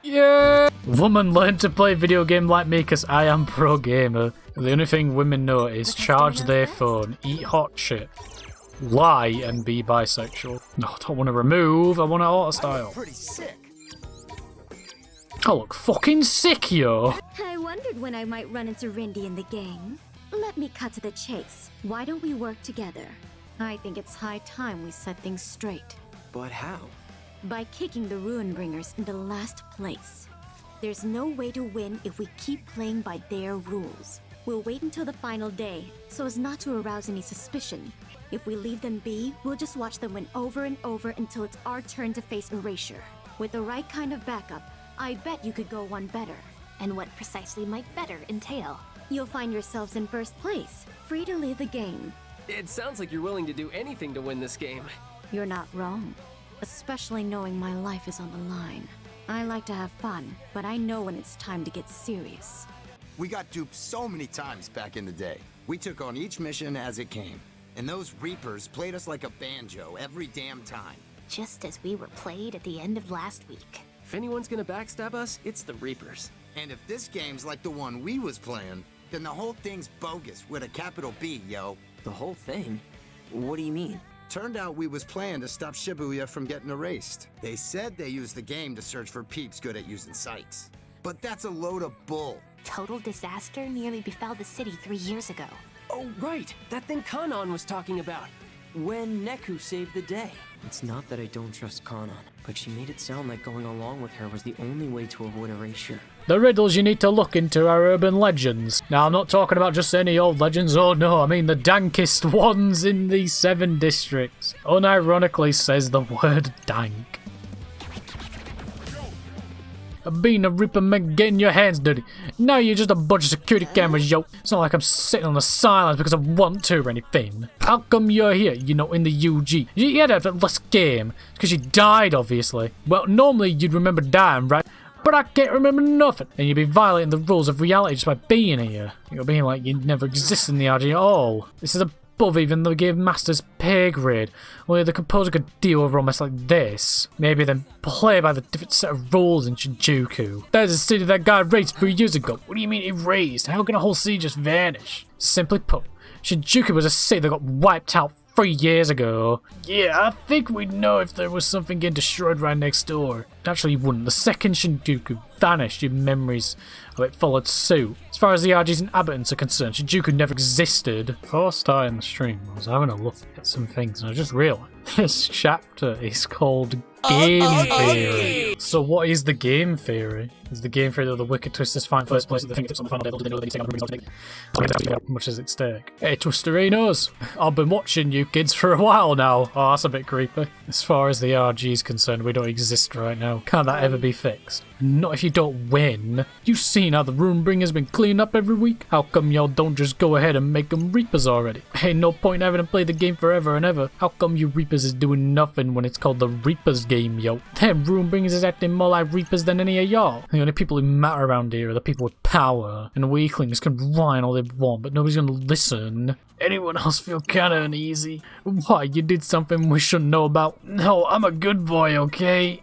Yeah! Woman learn to play video game like me because I am pro gamer. The only thing women know is charge their phone, eat hot shit, lie, and be bisexual. No, I don't want to remove, I want to auto style. Pretty sick. I look fucking sick, yo! I wondered when I might run into Rindy in the game. Let me cut to the chase. Why don't we work together? I think it's high time we set things straight. But how? By kicking the Ruinbringers into last place. There's no way to win if we keep playing by their rules. We'll wait until the final day, so as not to arouse any suspicion. If we leave them be, we'll just watch them win over and over until it's our turn to face Erasure. With the right kind of backup, I bet you could go one better. And what precisely might better entail? You'll find yourselves in first place, free to leave the game. It sounds like you're willing to do anything to win this game. You're not wrong, especially knowing my life is on the line. I like to have fun, but I know when it's time to get serious. We got duped so many times back in the day. We took on each mission as it came. And those Reapers played us like a banjo every damn time. Just as we were played at the end of last week. If anyone's gonna backstab us, it's the Reapers. And if this game's like the one we was playing, then the whole thing's bogus with a capital B, yo. The whole thing? What do you mean? Turned out we was playing to stop Shibuya from getting erased. They said they used the game to search for peeps good at using sites. But that's a load of bull. Total disaster nearly befell the city 3 years ago. Oh, right! That thing Kanon was talking about. When Neku saved the day. It's not that I don't trust Kanon, but she made it sound like going along with her was the only way to avoid erasure. The riddles you need to look into are urban legends. Now, I'm not talking about just any old legends, oh no, I mean the dankest ones in these 7 districts. Unironically says the word dank. Being a Reaper meant getting your hands dirty. Now you're just a bunch of security cameras, yo. It's not like I'm sitting on the silence because I want to or anything. How come you're here, you know, in the UG? You had a less game. Because you died, obviously. Well, normally you'd remember dying, right? But I can't remember nothing. And you'd be violating the rules of reality just by being here. You're being like you never exist in the RG at all. This is above even the Game Master's pay grade. Only the composer could deal with a mess like this. Maybe then play by the different set of rules in Shinjuku. There's a city that got erased 3 years ago. What do you mean erased? How can a whole city just vanish? Simply put, Shinjuku was a city that got wiped out 3 years ago. Yeah, I think we'd know if there was something getting destroyed right next door. Actually, you wouldn't. The second Shinjuku vanished, your memories of it followed suit. As far as the RG's inhabitants are concerned, Shinjuku never existed. Before starting the stream, I was having a look at some things and I just realised this chapter is called Game Theory. So what is the game theory? Is the game theory that the Wicked Twisters find first place at the fingertips on the final day, they know that they take on the how much is at stake? Hey Twisterinos, I've been watching you kids for a while now. Oh, that's a bit creepy. As far as the RG is concerned, we don't exist right now. Can't that ever be fixed? Not if you don't win. You've seen how the Runebringer's been cleaned up every week. How come y'all don't just go ahead and make them Reapers already? Ain't no point having them play the game forever and ever. How come you Reapers is doing nothing when it's called the Reapers game, yo? Them Runebringers is acting more like Reapers than any of y'all. The only people who matter around here are the people with power, and weaklings can whine all they want, but nobody's gonna listen. Anyone else feel kinda uneasy? Why, you did something we shouldn't know about? No, I'm a good boy, okay?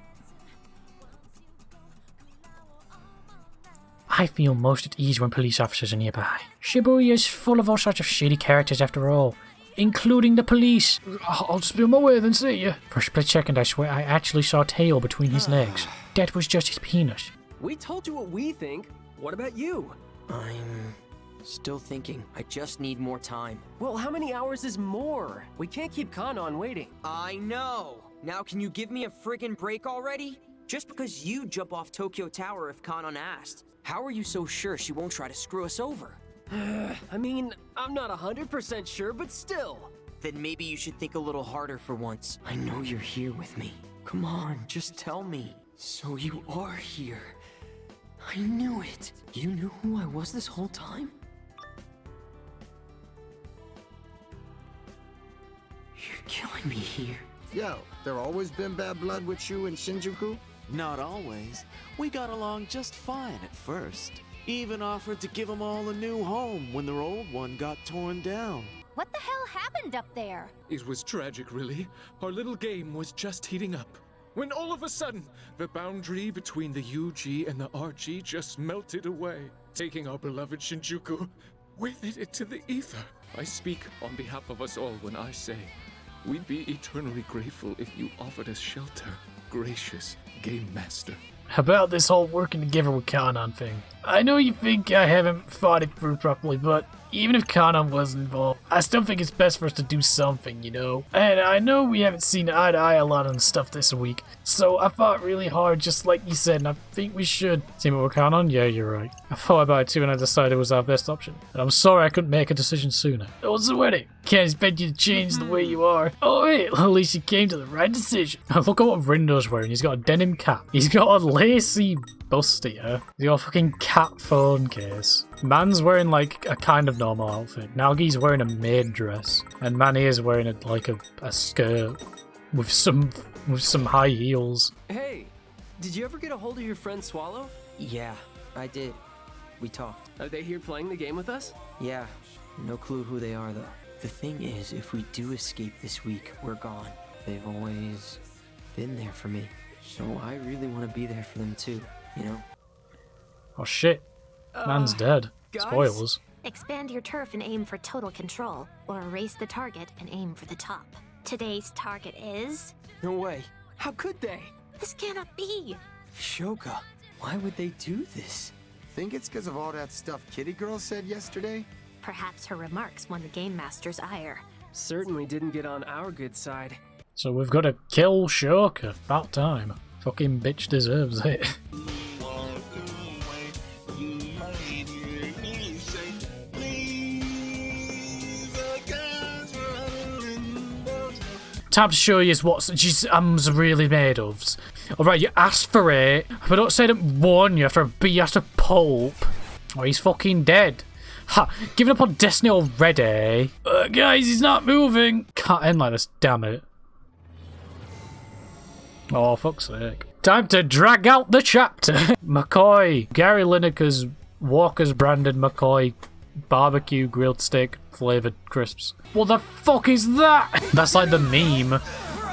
I feel most at ease when police officers are nearby. Shibuya is full of all sorts of shady characters after all, including the police. I'll just be on my way then, see ya. For a split second I swear I actually saw a tail between his legs. That was just his penis. We told you what we think. What about you? I'm still thinking. I just need more time. Well, how many hours is more? We can't keep Kanon waiting. I know! Now can you give me a friggin' break already? Just because you jump off Tokyo Tower if Kanon asked. How are you so sure she won't try to screw us over? I mean, I'm not 100% sure, but still. Then maybe you should think a little harder for once. I know you're here with me. Come on, just tell me. So you are here. I knew it. You knew who I was this whole time? You're killing me here. Yo, there always been bad blood with you in Shinjuku? Not always. We got along just fine at first. Even offered to give them all a new home when their old one got torn down. What the hell happened up there? It was tragic, really. Our little game was just heating up. When all of a sudden, the boundary between the UG and the RG just melted away, taking our beloved Shinjuku with it into the ether. I speak on behalf of us all when I say, we'd be eternally grateful if you offered us shelter, gracious Game Master. About this whole working together with Kanan thing. I know you think I haven't thought it through properly, but even if Kanan was involved, I still think it's best for us to do something, you know? And I know we haven't seen eye to eye a lot on stuff this week, so I thought really hard, just like you said, and I think we should. Team up with Kanan? Yeah, you're right. I thought about it too and I decided it was our best option. And I'm sorry I couldn't make a decision sooner. It was the wedding. Can't expect you to change the way you are. Oh wait, at least you came to the right decision. Look at what Rindo's wearing. He's got a denim cap. He's got a lacy bustier. He's got a fucking cat phone case. Man's wearing like a kind of normal outfit. Naogi's wearing a maid dress. And Manny is wearing a skirt with some high heels. Hey, did you ever get a hold of your friend Swallow? Yeah, I did. We talked. Are they here playing the game with us? Yeah, no clue who they are though. The thing is, if we do escape this week, we're gone. They've always been there for me. So I really want to be there for them too, you know? Oh shit. Man's dead. guys? Spoilers. Expand your turf and aim for total control, or erase the target and aim for the top. Today's target is... No way. How could they? This cannot be. Shoka, why would they do this? Think it's because of all that stuff Kitty Girl said yesterday? Perhaps her remarks won the Game Master's ire. Certainly didn't get on our good side. So we've got to kill Shoka. About time. Fucking bitch deserves it. Time to show you what I'm really made of. Alright, you asked for it, but don't say I didn't warn you after a bee after pulp. Oh, he's fucking dead. Ha! Giving up on Destiny already? Guys, he's not moving. Can't end like this, damn it. Oh, fuck's sake. Time to drag out the chapter. McCoy. Gary Lineker's Walker's branded McCoy barbecue grilled steak flavored crisps. What the fuck is that? That's like the meme.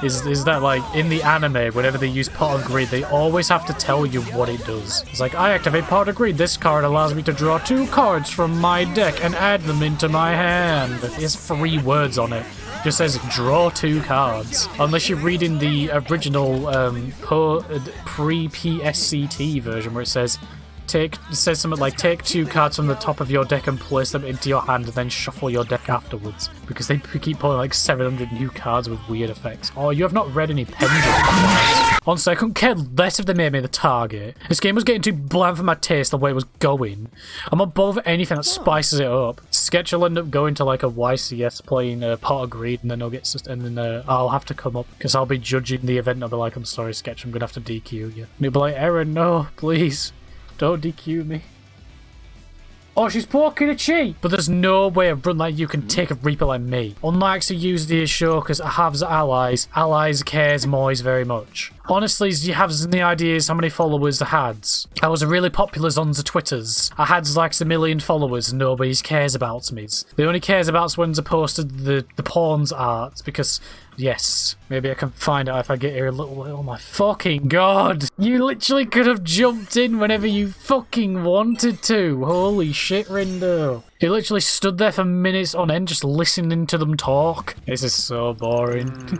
Is that like in the anime, whenever they use pot of greed, they always have to tell you what it does. It's like, I activate pot of greed. This card allows me to draw 2 cards from my deck and add them into my hand. There's 3 words on it. It just says draw 2 cards. Unless you're reading the original pre-PSCT version where it says something like take 2 cards from the top of your deck and place them into your hand and then shuffle your deck afterwards, because they keep pulling like 700 new cards with weird effects. Oh, you have not read any Pendulum cards. Honestly, I couldn't care less if they made me the target. This game was getting too bland for my taste the way it was going. I'm not bothered with anything that spices it up. Sketch will end up going to like a YCS playing Pot of Greed, and then I'll have to come up because I'll be judging the event and I'll be like, I'm sorry Sketch, I'm gonna have to DQ you. And he'll be like, Aaron, no, please. Don't DQ me. Oh, she's poking a cheat! But there's no way of run like you can take a Reaper like me. Unlike to use the Ashokas, Ahav's allies cares Moise very much. Honestly, you have the ideas how many followers I had. I was really popular on the Twitters. I had like a million followers and nobody cares about me. They only cares about when I posted the pawns art because, yes, maybe I can find out if I get here a little. Oh my fucking god! You literally could have jumped in whenever you fucking wanted to. Holy shit, Rindo. He literally stood there for minutes on end just listening to them talk. This is so boring.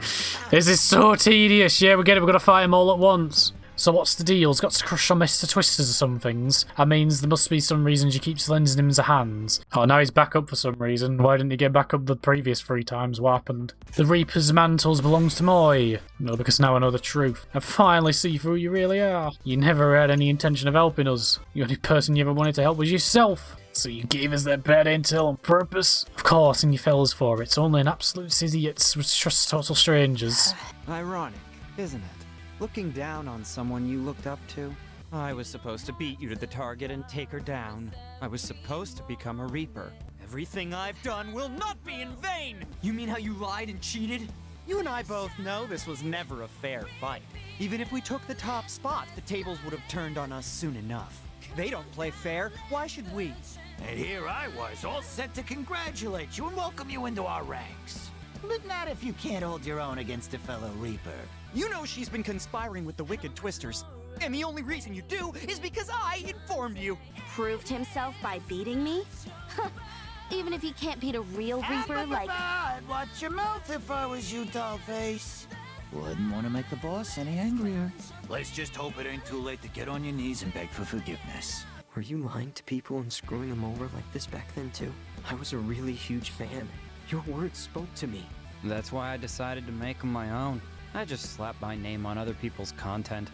This is so tedious. Yeah, we get it. We're gonna fight him all at once. So what's the deal? He's got to crush on Mr. Twisters or some things. That means there must be some reason she keeps lending him his hands. Oh, now he's back up for some reason. Why didn't he get back up the previous 3 times? What happened? The Reaper's mantles belongs to Moy. No, because now I know the truth. I finally see who you really are. You never had any intention of helping us. The only person you ever wanted to help was yourself. So you gave us that bad intel on purpose? Of course, and you fell us for it. It's only an absolute idiot would trust total strangers. Ironic, isn't it? Looking down on someone you looked up to. I was supposed to beat you to the target and take her down. I was supposed to become a Reaper. Everything I've done will not be in vain! You mean how you lied and cheated? You and I both know this was never a fair fight. Even if we took the top spot, the tables would have turned on us soon enough. They don't play fair, why should we? And here I was, all set to congratulate you and welcome you into our ranks. But not if you can't hold your own against a fellow Reaper. You know she's been conspiring with the Wicked Twisters. And the only reason you do is because I informed you. Proved himself by beating me? Even if he can't beat a real Reaper like... I'd watch your mouth if I was you, Dollface. Wouldn't want to make the boss any angrier. Let's just hope it ain't too late to get on your knees and beg for forgiveness. Were you lying to people and screwing them over like this back then too? I was a really huge fan. Your words spoke to me. That's why I decided to make them my own. I just slapped my name on other people's content.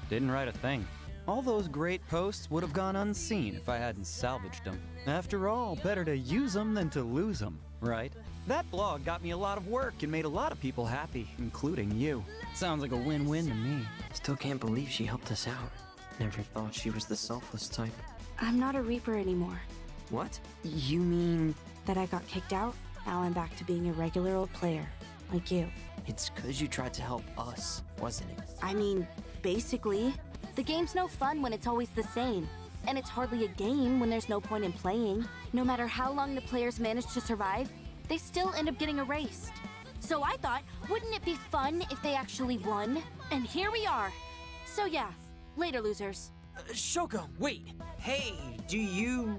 Didn't write a thing. All those great posts would have gone unseen if I hadn't salvaged them. After all, better to use them than to lose them, right? That blog got me a lot of work and made a lot of people happy, including you. Sounds like a win-win to me. Still can't believe she helped us out. Never thought she was the selfless type. I'm not a Reaper anymore. What? You mean... That I got kicked out? Now I'm back to being a regular old player, like you. It's 'cause you tried to help us, wasn't it? I mean, basically. The game's no fun when it's always the same. And it's hardly a game when there's no point in playing. No matter how long the players manage to survive, they still end up getting erased. So I thought, wouldn't it be fun if they actually won? And here we are. So yeah, later losers. Shoko, wait. Hey, do you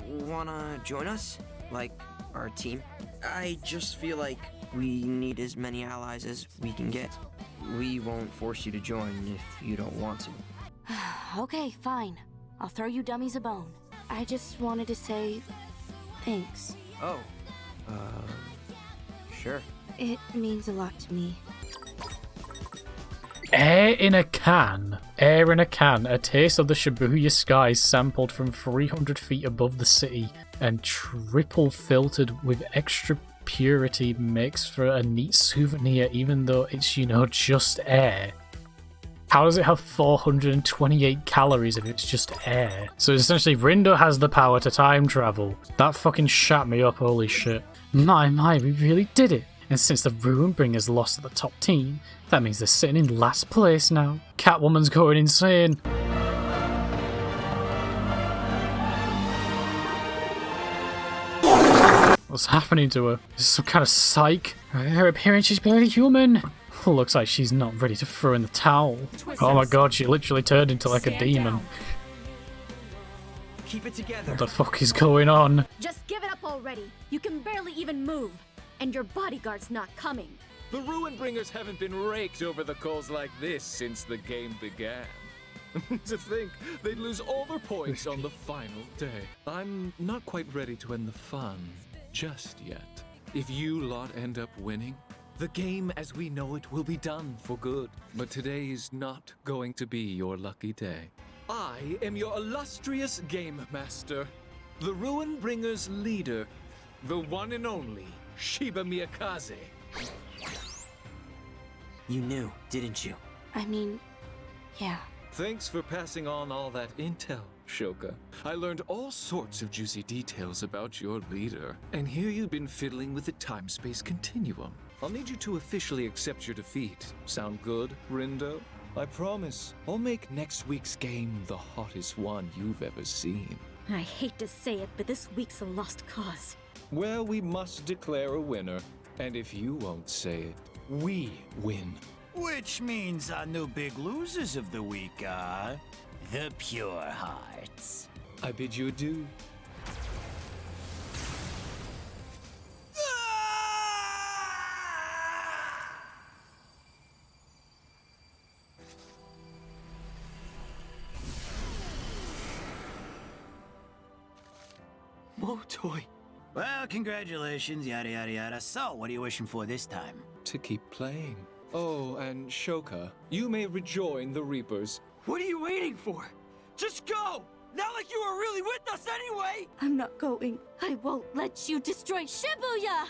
wanna join us? Like, our team? I just feel like we need as many allies as we can get. We won't force you to join if you don't want to. Okay, fine. I'll throw you dummies a bone. I just wanted to say thanks. Oh, sure. It means a lot to me. Air in a can. Air in a can. A taste of the Shibuya skies sampled from 300 feet above the city and triple filtered with extra purity makes for a neat souvenir even though it's, you know, just air. How does it have 428 calories if it's just air? So essentially Rindo has the power to time travel. That fucking shat me up, holy shit. My, we really did it. And since the Ruinbringers lost at the top team, that means they're sitting in last place now. Catwoman's going insane. What's happening to her? Is some kind of psych? Her appearance is barely human. Looks like she's not ready to throw in the towel. Oh my god, she literally turned into like a demon. Keep it together. What the fuck is going on? Just give it up already. You can barely even move. And your bodyguard's not coming. The Ruinbringers haven't been raked over the coals like this since the game began. To think they'd lose all their points on the final day. I'm not quite ready to end the fun just yet. If you lot end up winning, the game as we know it will be done for good. But today is not going to be your lucky day. I am your illustrious Game Master, the Ruinbringers leader, the one and only Shiba Miyakaze. You knew, didn't you? I mean, yeah. Thanks for passing on all that intel, Shoka. I learned all sorts of juicy details about your leader. And here you've been fiddling with the time-space continuum. I'll need you to officially accept your defeat. Sound good, Rindo? I promise, I'll make next week's game the hottest one you've ever seen. I hate to say it, but this week's a lost cause. Well, we must declare a winner. And if you won't say it, we win. Which means our new big losers of the week are the Pure Hearts. I bid you adieu. Motoy. Well, congratulations, yada yada yada. So, what are you wishing for this time? To keep playing. Oh, and Shoka, you may rejoin the Reapers. What are you waiting for? Just go! Not like you were really with us anyway! I'm not going. I won't let you destroy Shibuya!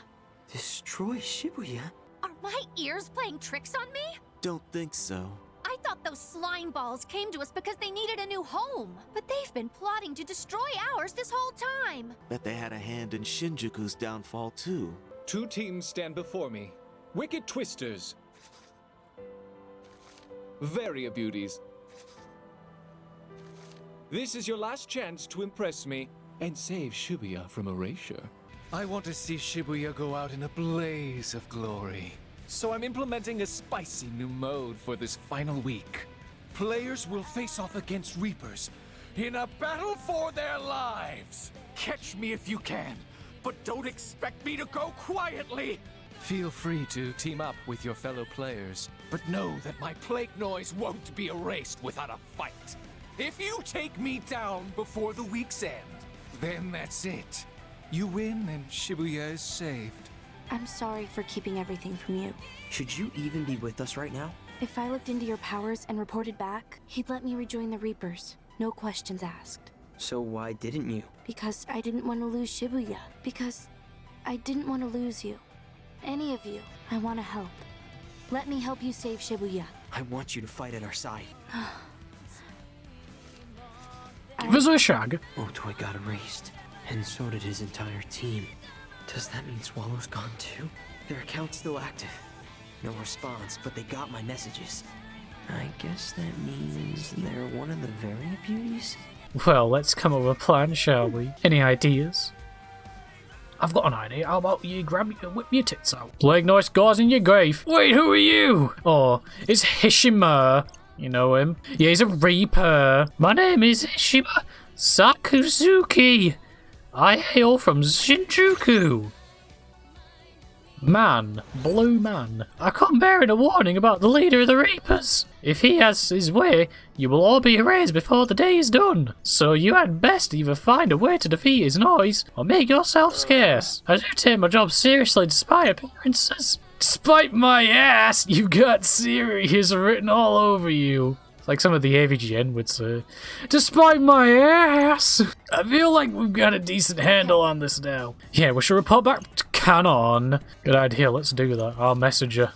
Destroy Shibuya? Are my ears playing tricks on me? Don't think so. I thought those slime balls came to us because they needed a new home. But they've been plotting to destroy ours this whole time. Bet they had a hand in Shinjuku's downfall too. 2 teams stand before me. Wicked Twisters. Varia Beauties. This is your last chance to impress me and save Shibuya from erasure. I want to see Shibuya go out in a blaze of glory. So I'm implementing a spicy new mode for this final week. Players will face off against Reapers in a battle for their lives. Catch me if you can, but don't expect me to go quietly. Feel free to team up with your fellow players, but know that my plague noise won't be erased without a fight. If you take me down before the week's end, then that's it. You win and Shibuya is saved. I'm sorry for keeping everything from you. Should you even be with us right now? If I looked into your powers and reported back, he'd let me rejoin the Reapers. No questions asked. So why didn't you? Because I didn't want to lose Shibuya. Because I didn't want to lose you. Any of you. I want to help. Let me help you save Shibuya. I want you to fight at our side. Give us a shag. Otoy got erased, and so did his entire team. Does that mean Swallow's gone too? Their account's still active. No response, but they got my messages. I guess that means they're one of the Varia Beauties? Well, let's come up with a plan, shall we? Any ideas? I've got an idea. How about you whip your tits out? Plague noise goes in your grave. Wait, who are you? Oh, it's Hishima. You know him? Yeah, he's a Reaper. My name is Hishima Sakuzuki. I hail from Shinjuku. Man, blue man. I come bearing a warning about the leader of the Reapers. If he has his way, you will all be erased before the day is done. So you had best either find a way to defeat his noise, or make yourself scarce. I do take my job seriously despite appearances. Despite my ass, you've got serious written all over you. It's like some of the AVGN would say. Despite my ass! I feel like we've got a decent handle on this now. Yeah, we should report back to Canon. Good idea, let's do that. I'll message her.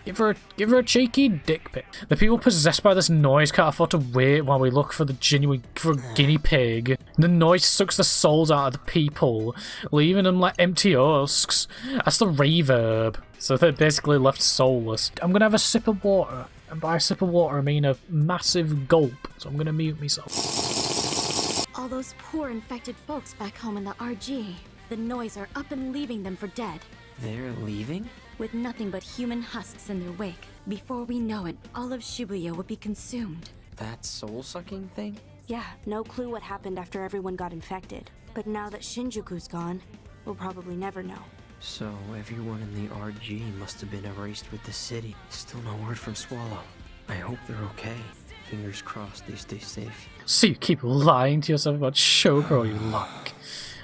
Give her a cheeky dick pic. The people possessed by this noise can't afford to wait while we look for the guinea pig. The noise sucks the souls out of the people, leaving them like empty husks. That's the reverb. So they're basically left soulless. I'm gonna have a sip of water. And by a sip of water I mean a massive gulp. So I'm gonna mute myself. All those poor infected folks back home in the RG. The noise are up and leaving them for dead. They're leaving? With nothing but human husks in their wake. Before we know it, all of Shibuya would be consumed. That soul-sucking thing? Yeah, no clue what happened after everyone got infected. But now that Shinjuku's gone, we'll probably never know. So everyone in the RG must have been erased with the city. Still no word from Swallow. I hope they're okay. Fingers crossed they stay safe. So you keep lying to yourself about Shoko, you luck.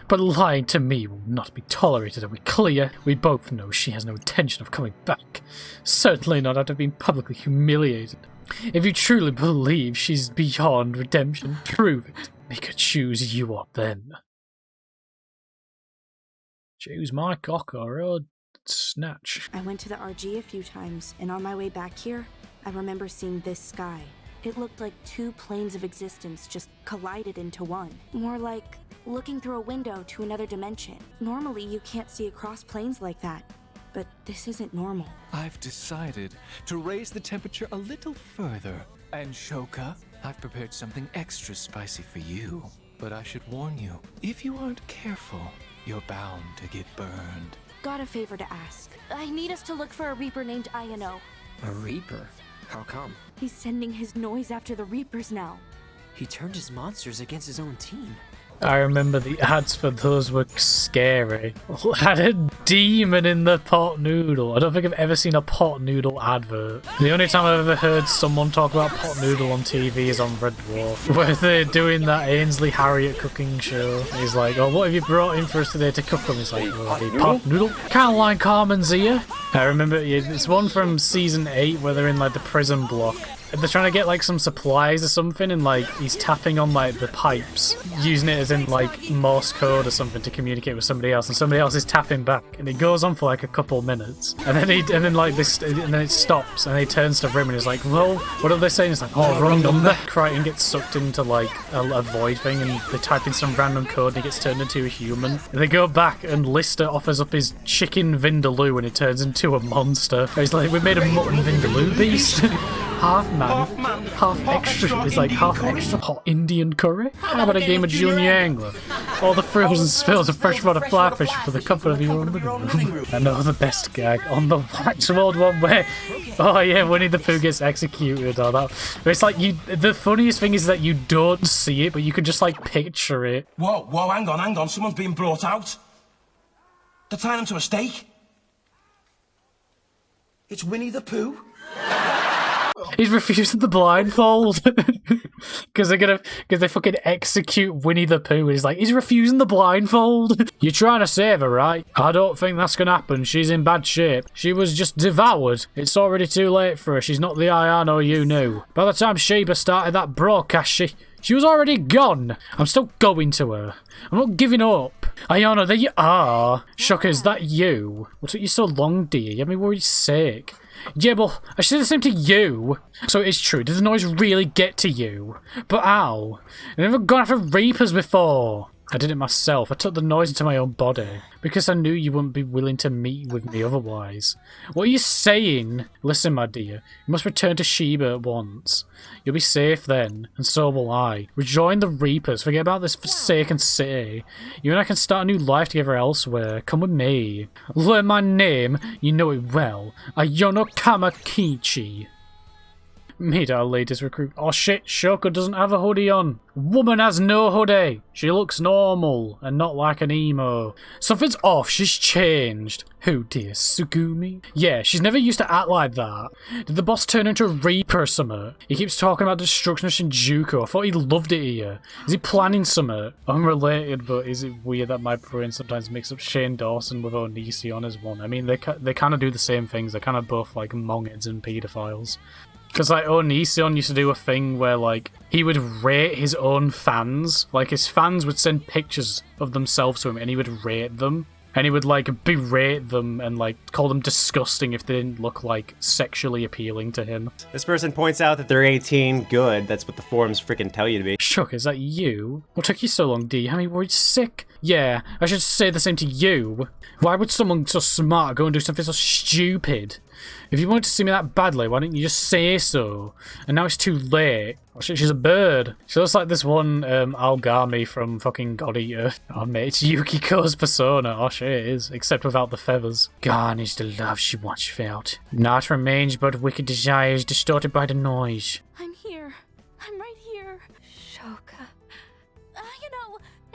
But lying to me will not be tolerated, are we clear? We both know she has no intention of coming back. Certainly not after being publicly humiliated. If you truly believe she's beyond redemption, prove it. Make her choose you up then. Choose my cock or a snatch. I went to the RG a few times, and on my way back here, I remember seeing this sky. It looked like two planes of existence just collided into one. More like looking through a window to another dimension. Normally, you can't see across planes like that, but this isn't normal. I've decided to raise the temperature a little further. And Shoka, I've prepared something extra spicy for you. But I should warn you, if you aren't careful, you're bound to get burned. Got a favor to ask. I need us to look for a Reaper named Ayano. A Reaper? How come? He's sending his noise after the Reapers now. He turned his monsters against his own team. I remember the ads for those were scary. Had a demon in the pot noodle. I don't think I've ever seen a pot noodle advert. The only time I've ever heard someone talk about pot noodle on TV is on Red Dwarf, where they're doing that Ainsley Harriott cooking show. He's like, oh, what have you brought in for us today to cook them? He's like, oh, the pot noodle? Caroline Carmen's here. I remember it's one from season 8 where they're in like the prison block. they're trying to get like some supplies or something, and like he's tapping on like the pipes, using it as in like Morse code or something to communicate with somebody else, and somebody else is tapping back, and it goes on for like a couple minutes, and then it stops, and he turns to Rim and he's like, well, what are they saying? It's like, oh, wrong number. Crichton gets sucked into like a void thing, and they type in some random code and he gets turned into a human. And they go back and Lister offers up his chicken vindaloo and it turns into a monster. He's like, we made a mutton vindaloo beast. Half man, half extra. It's like half extra hot Indian curry. How about a game of junior angler? All the frozen spills of freshwater fly fishing for the comfort of your own living room. I know the best gag on the wax world one way. Oh yeah, Winnie the Pooh gets executed or that. But it's like the funniest thing is that you don't see it, but you can just like picture it. Whoa, hang on. Someone's being brought out. They're tying him to a stake. It's Winnie the Pooh. He's refusing the blindfold because they fucking execute Winnie the Pooh. He's like, he's refusing the blindfold. You're trying to save her, right? I don't think that's gonna happen. She's in bad shape. She was just devoured. It's already too late for her. She's not the Ayano you knew. By the time Sheba started that broadcast, she was already gone. I'm still going to her. I'm not giving up. Ayano, there you are. Shocker, is that you? What took you so long, dear? You had me worried sick. Yeah, well, I said the same to you. So it is true. Did the noise really get to you? But ow. I've never gone after Reapers before. I did it myself. I took the noise into my own body. Because I knew you wouldn't be willing to meet with me otherwise. What are you saying? Listen, my dear. You must return to Sheba at once. You'll be safe then, and so will I. Rejoin the Reapers. Forget about this forsaken city. You and I can start a new life together elsewhere. Come with me. Learn my name. You know it well. Ayano Kamakichi. Meet our latest recruit. Oh shit, Shoko doesn't have a hoodie on. Woman has no hoodie. She looks normal and not like an emo. Something's off, she's changed. Who, dear? Sugumi? Yeah, she's never used to act like that. Did the boss turn into a Reaper or something? He keeps talking about the destruction of Shinjuku. I thought he loved it here. Is he planning something? Unrelated, but is it weird that my brain sometimes mixes up Shane Dawson with Onision as one? I mean, they kind of do the same things. They're kind of both like mongeds and pedophiles. Because, like, Onision used to do a thing where, like, he would rate his own fans. Like, his fans would send pictures of themselves to him, and he would rate them. And he would, like, berate them and, like, call them disgusting if they didn't look, like, sexually appealing to him. This person points out that they're 18. Good. That's what the forums freaking tell you to be. Shook, is that you? What took you so long, D? How many were you sick? Yeah, I should say the same to you. Why would someone so smart go and do something so stupid? If you wanted to see me that badly, why didn't you just say so? And now it's too late. Oh shit, she's a bird. She looks like this one Algami from fucking God Eater. Oh mate, it's Yukiko's persona. Oh shit, it is. Except without the feathers. Garnish the love she once felt. Not remains but wicked desires distorted by the noise. I'm here. I'm right here. Shoka.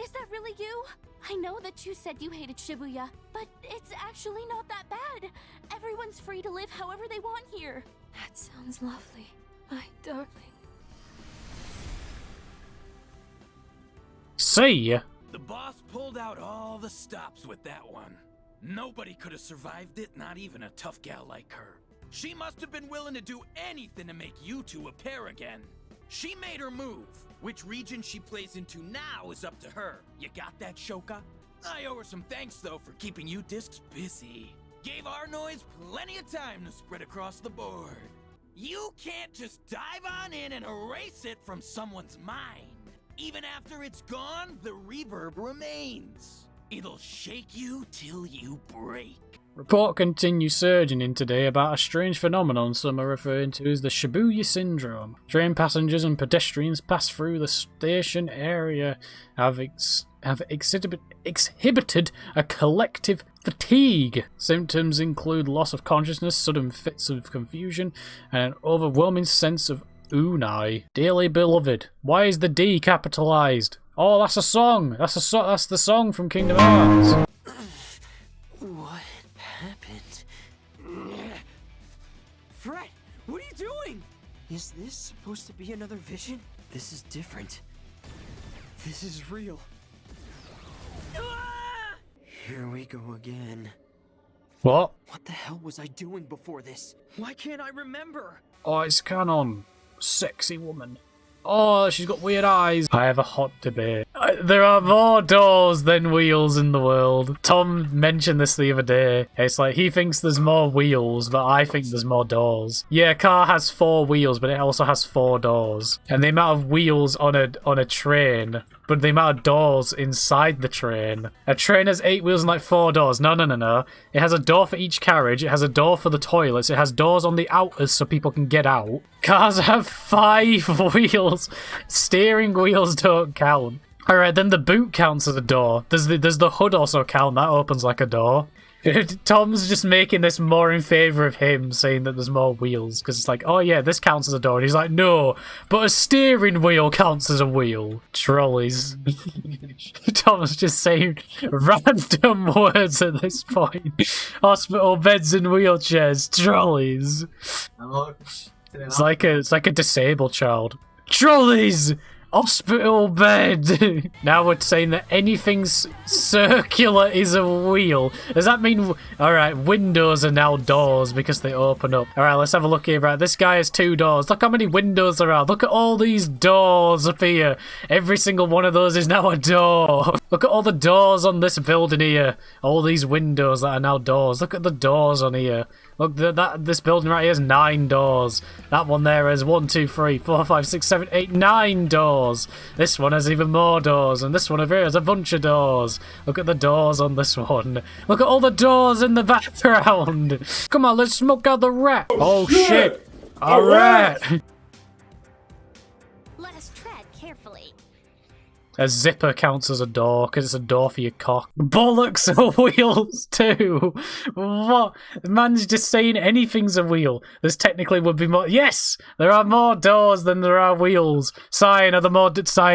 Is that really you? I know that you said you hated Shibuya, but it's actually not that bad. Everyone's free to live however they want here. That sounds lovely, my darling. See ya. The boss pulled out all the stops with that one. Nobody could have survived it, not even a tough gal like her. She must have been willing to do anything to make you two a pair again. She made her move. Which region she plays into now is up to her. You got that, Shoka? I owe her some thanks, though, for keeping you discs busy. Gave our noise plenty of time to spread across the board. You can't just dive on in and erase it from someone's mind. Even after it's gone, the reverb remains. It'll shake you till you break. Report continues surging in today about a strange phenomenon some are referring to as the Shibuya Syndrome. Train passengers and pedestrians pass through the station area have exhibited a collective fatigue. Symptoms include loss of consciousness, sudden fits of confusion, and an overwhelming sense of unai. Dearly beloved, why is the D capitalized? Oh, that's a song. That's the song from Kingdom Hearts. What happened? Fred, what are you doing? Is this supposed to be another vision? This is different. This is real. Here we go again. What? What the hell was I doing before this? Why can't I remember? Oh, it's canon. Sexy woman. Oh, she's got weird eyes. I have a hot debate. There are more doors than wheels in the world. Tom mentioned this the other day. It's like he thinks there's more wheels, but I think there's more doors. Yeah, a car has 4 wheels, but it also has 4 doors. And the amount of wheels on a train, but the amount of doors inside the train. A train has 8 wheels and like 4 doors. No. It has a door for each carriage. It has a door for the toilets. It has doors on the outers so people can get out. Cars have 5 wheels. Steering wheels don't count. Alright, then the boot counts as a door. Does the hood also count? That opens like a door. Tom's just making this more in favour of him, saying that there's more wheels, because it's like, oh yeah, this counts as a door. And he's like, no, but a steering wheel counts as a wheel. Trolleys. Tom's just saying random words at this point. Hospital beds and wheelchairs. Trolleys. It's like a disabled child. Trolleys! Hospital bed! Now we're saying that anything circular is a wheel. Does that mean... Alright, windows are now doors because they open up. Alright, let's have a look here. Right, this guy has 2 doors. Look how many windows there are. Look at all these doors up here. Every single one of those is now a door. Look at all the doors on this building here. All these windows that are now doors. Look at the doors on here. Look, this building right here has 9 doors. That one there has 1, 2, 3, 4, 5, 6, 7, 8, 9 doors. This one has even more doors, and this one over here has a bunch of doors. Look at the doors on this one. Look at all the doors in the background. Come on, let's smoke out the rat. Oh shit! A rat! Let us tread carefully. A zipper counts as a door, because it's a door for your cock. Bollocks are wheels too! What? The man's just saying anything's a wheel. There's technically would be more- Yes! There are more doors than there are wheels. Sign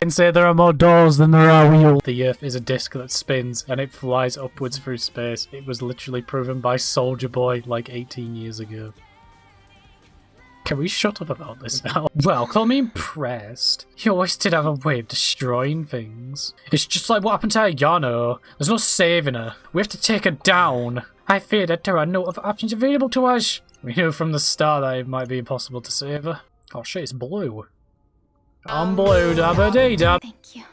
say there are more doors than there are wheels. The Earth is a disc that spins, and it flies upwards through space. It was literally proven by Soldier Boy like 18 years ago. Can we shut up about this now? Well, call me impressed. You always did have a way of destroying things. It's just like what happened to Ayano. There's no saving her. We have to take her down. I fear that there are no other options available to us. We knew from the start that it might be impossible to save her. Oh shit, it's blue. I'm blue, dabba-dee-dab. Thank you.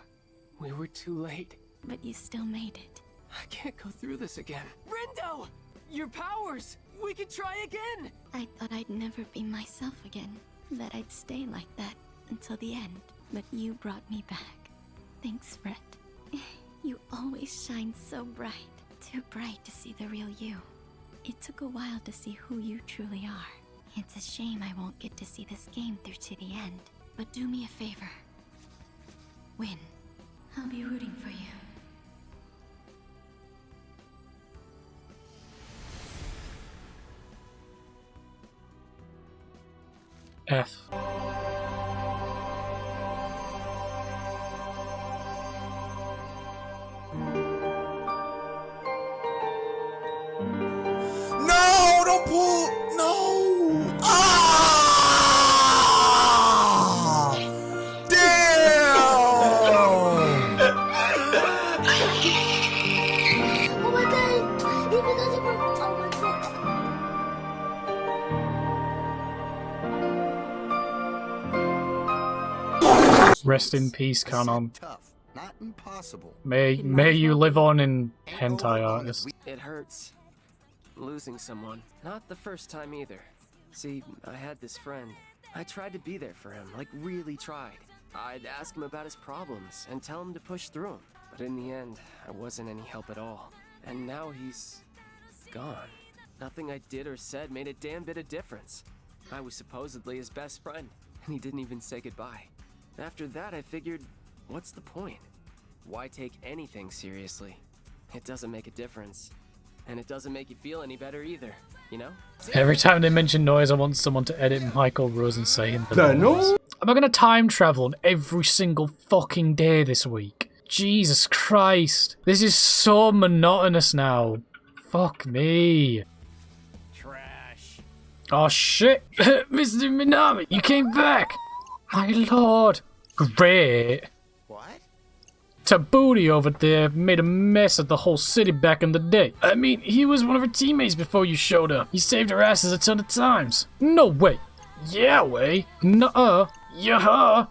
We were too late. But you still made it. I can't go through this again. Rindo! Your powers! We can try again! I thought I'd never be myself again. That I'd stay like that until the end. But you brought me back. Thanks, Fred. You always shine so bright. Too bright to see the real you. It took a while to see who you truly are. It's a shame I won't get to see this game through to the end. But do me a favor. Win. I'll be rooting for you. F. No, don't pull. No. Ah! Rest in peace, Kanon. Tough, not impossible. May you live on in hentai artists. It hurts. Losing someone. Not the first time either. See, I had this friend. I tried to be there for him, like really tried. I'd ask him about his problems and tell him to push through them. But in the end, I wasn't any help at all. And now he's gone. Nothing I did or said made a damn bit of difference. I was supposedly his best friend, and he didn't even say goodbye. After that, I figured, what's the point? Why take anything seriously? It doesn't make a difference. And it doesn't make you feel any better either, you know? Every time they mention noise, I want someone to edit Michael Rosen saying the noise. Am I gonna time travel on every single fucking day this week? Jesus Christ. This is so monotonous now. Fuck me. Trash. Oh shit. Mr. Minami, you came back. My lord. Great. What? Tabooty over there made a mess of the whole city back in the day. I mean, he was one of her teammates before you showed up. He saved her asses a ton of times. No way. Yeah, way. Nuh-uh. Yeah.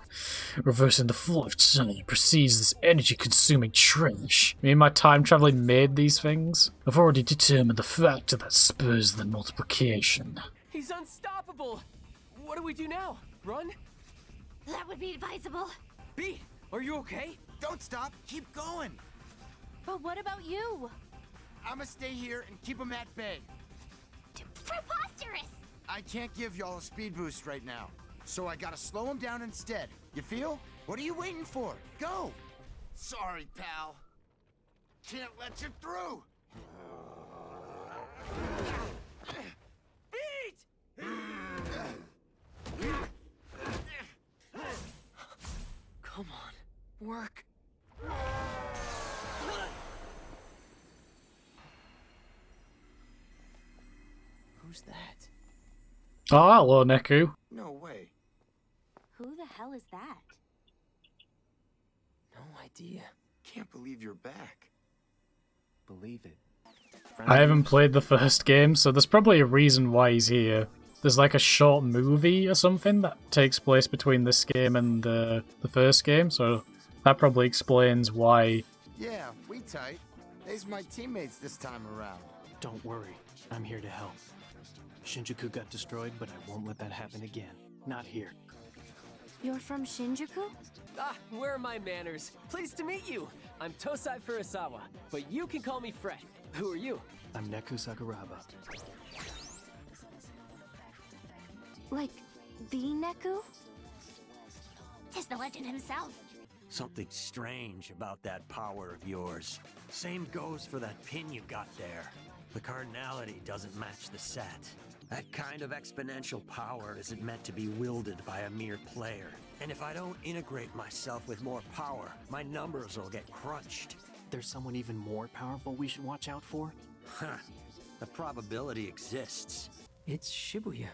Reversing the flow of time precedes this energy-consuming trash. Me and my time-traveling made these things. I've already determined the factor that spurs the multiplication. He's unstoppable! What do we do now? Run? That would be advisable. B, are you okay? Don't stop. Keep going. But what about you? I'ma stay here and keep him at bay. Preposterous! I can't give y'all a speed boost right now, so I gotta slow him down instead. You feel? What are you waiting for? Go! Sorry, pal. Can't let you through! Beat! Come on, work. Who's that? Oh, hello, Neku. No way. Who the hell is that? No idea. Can't believe you're back. Believe it. I haven't played the first game, so there's probably a reason why he's here. There's like a short movie or something that takes place between this game and the first game, so that probably explains why. Yeah, we tight. They's my teammates this time around. Don't worry, I'm here to help. Shinjuku got destroyed, but I won't let that happen again. Not here. You're from Shinjuku? Ah, where are my manners? Pleased to meet you. I'm Tosai Furusawa, but you can call me Fred. Who are you? I'm Neku Sakuraba. Like, the Neku? Tis the legend himself. Something strange about that power of yours. Same goes for that pin you got there. The cardinality doesn't match the set. That kind of exponential power isn't meant to be wielded by a mere player. And if I don't integrate myself with more power, my numbers will get crunched. There's someone even more powerful we should watch out for? Huh. The probability exists. It's Shibuya.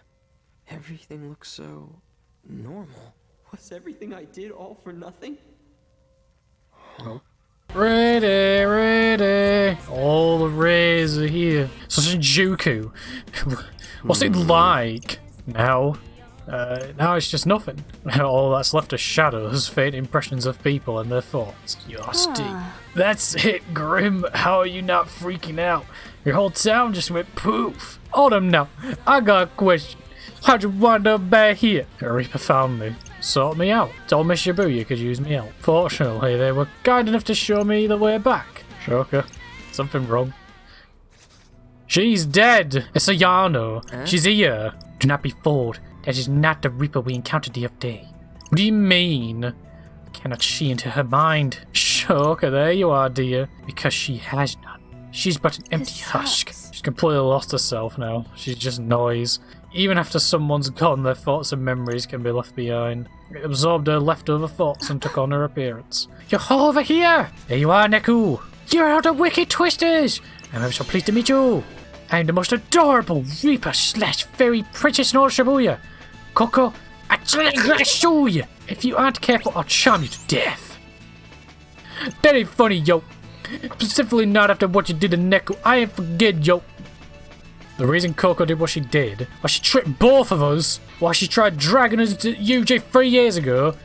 Everything looks so normal. Was everything I did all for nothing? Ready. All the rays are here. So Shinjuku. What's it like now? Now it's just nothing. All that's left are shadows, faint impressions of people and their thoughts. You're Steve. That's it, Grim. How are you not freaking out? Your whole town just went poof. Hold on now. I got a question. How'd you wind up back here? A Reaper found me. Sorted me out. Told me Shibuya could use me out. Fortunately, they were kind enough to show me the way back. Shocker. Something wrong. She's dead. It's Ayano. She's here. Do not be fooled. That is not the Reaper we encountered the other day. What do you mean? Cannot see into her mind. Shocker, there you are, dear. Because she has none. She's but an empty husk. She's completely lost herself now. She's just noise. Even after someone's gone, their thoughts and memories can be left behind. It absorbed her leftover thoughts and took on her appearance. You're over here! There you are, Neku! You're out of Wicked Twisters! I'm so pleased to meet you! I'm the most adorable Reaper / fairy princess in all Shibuya! Coco, I'm gonna show you! If you aren't careful, I'll charm you to death! That ain't funny, yo! Specifically not after what you did to Neku. I ain't forget, yo! The reason Coco did what she did, why she tricked both of us, why she tried dragging us to UJ 3 years ago,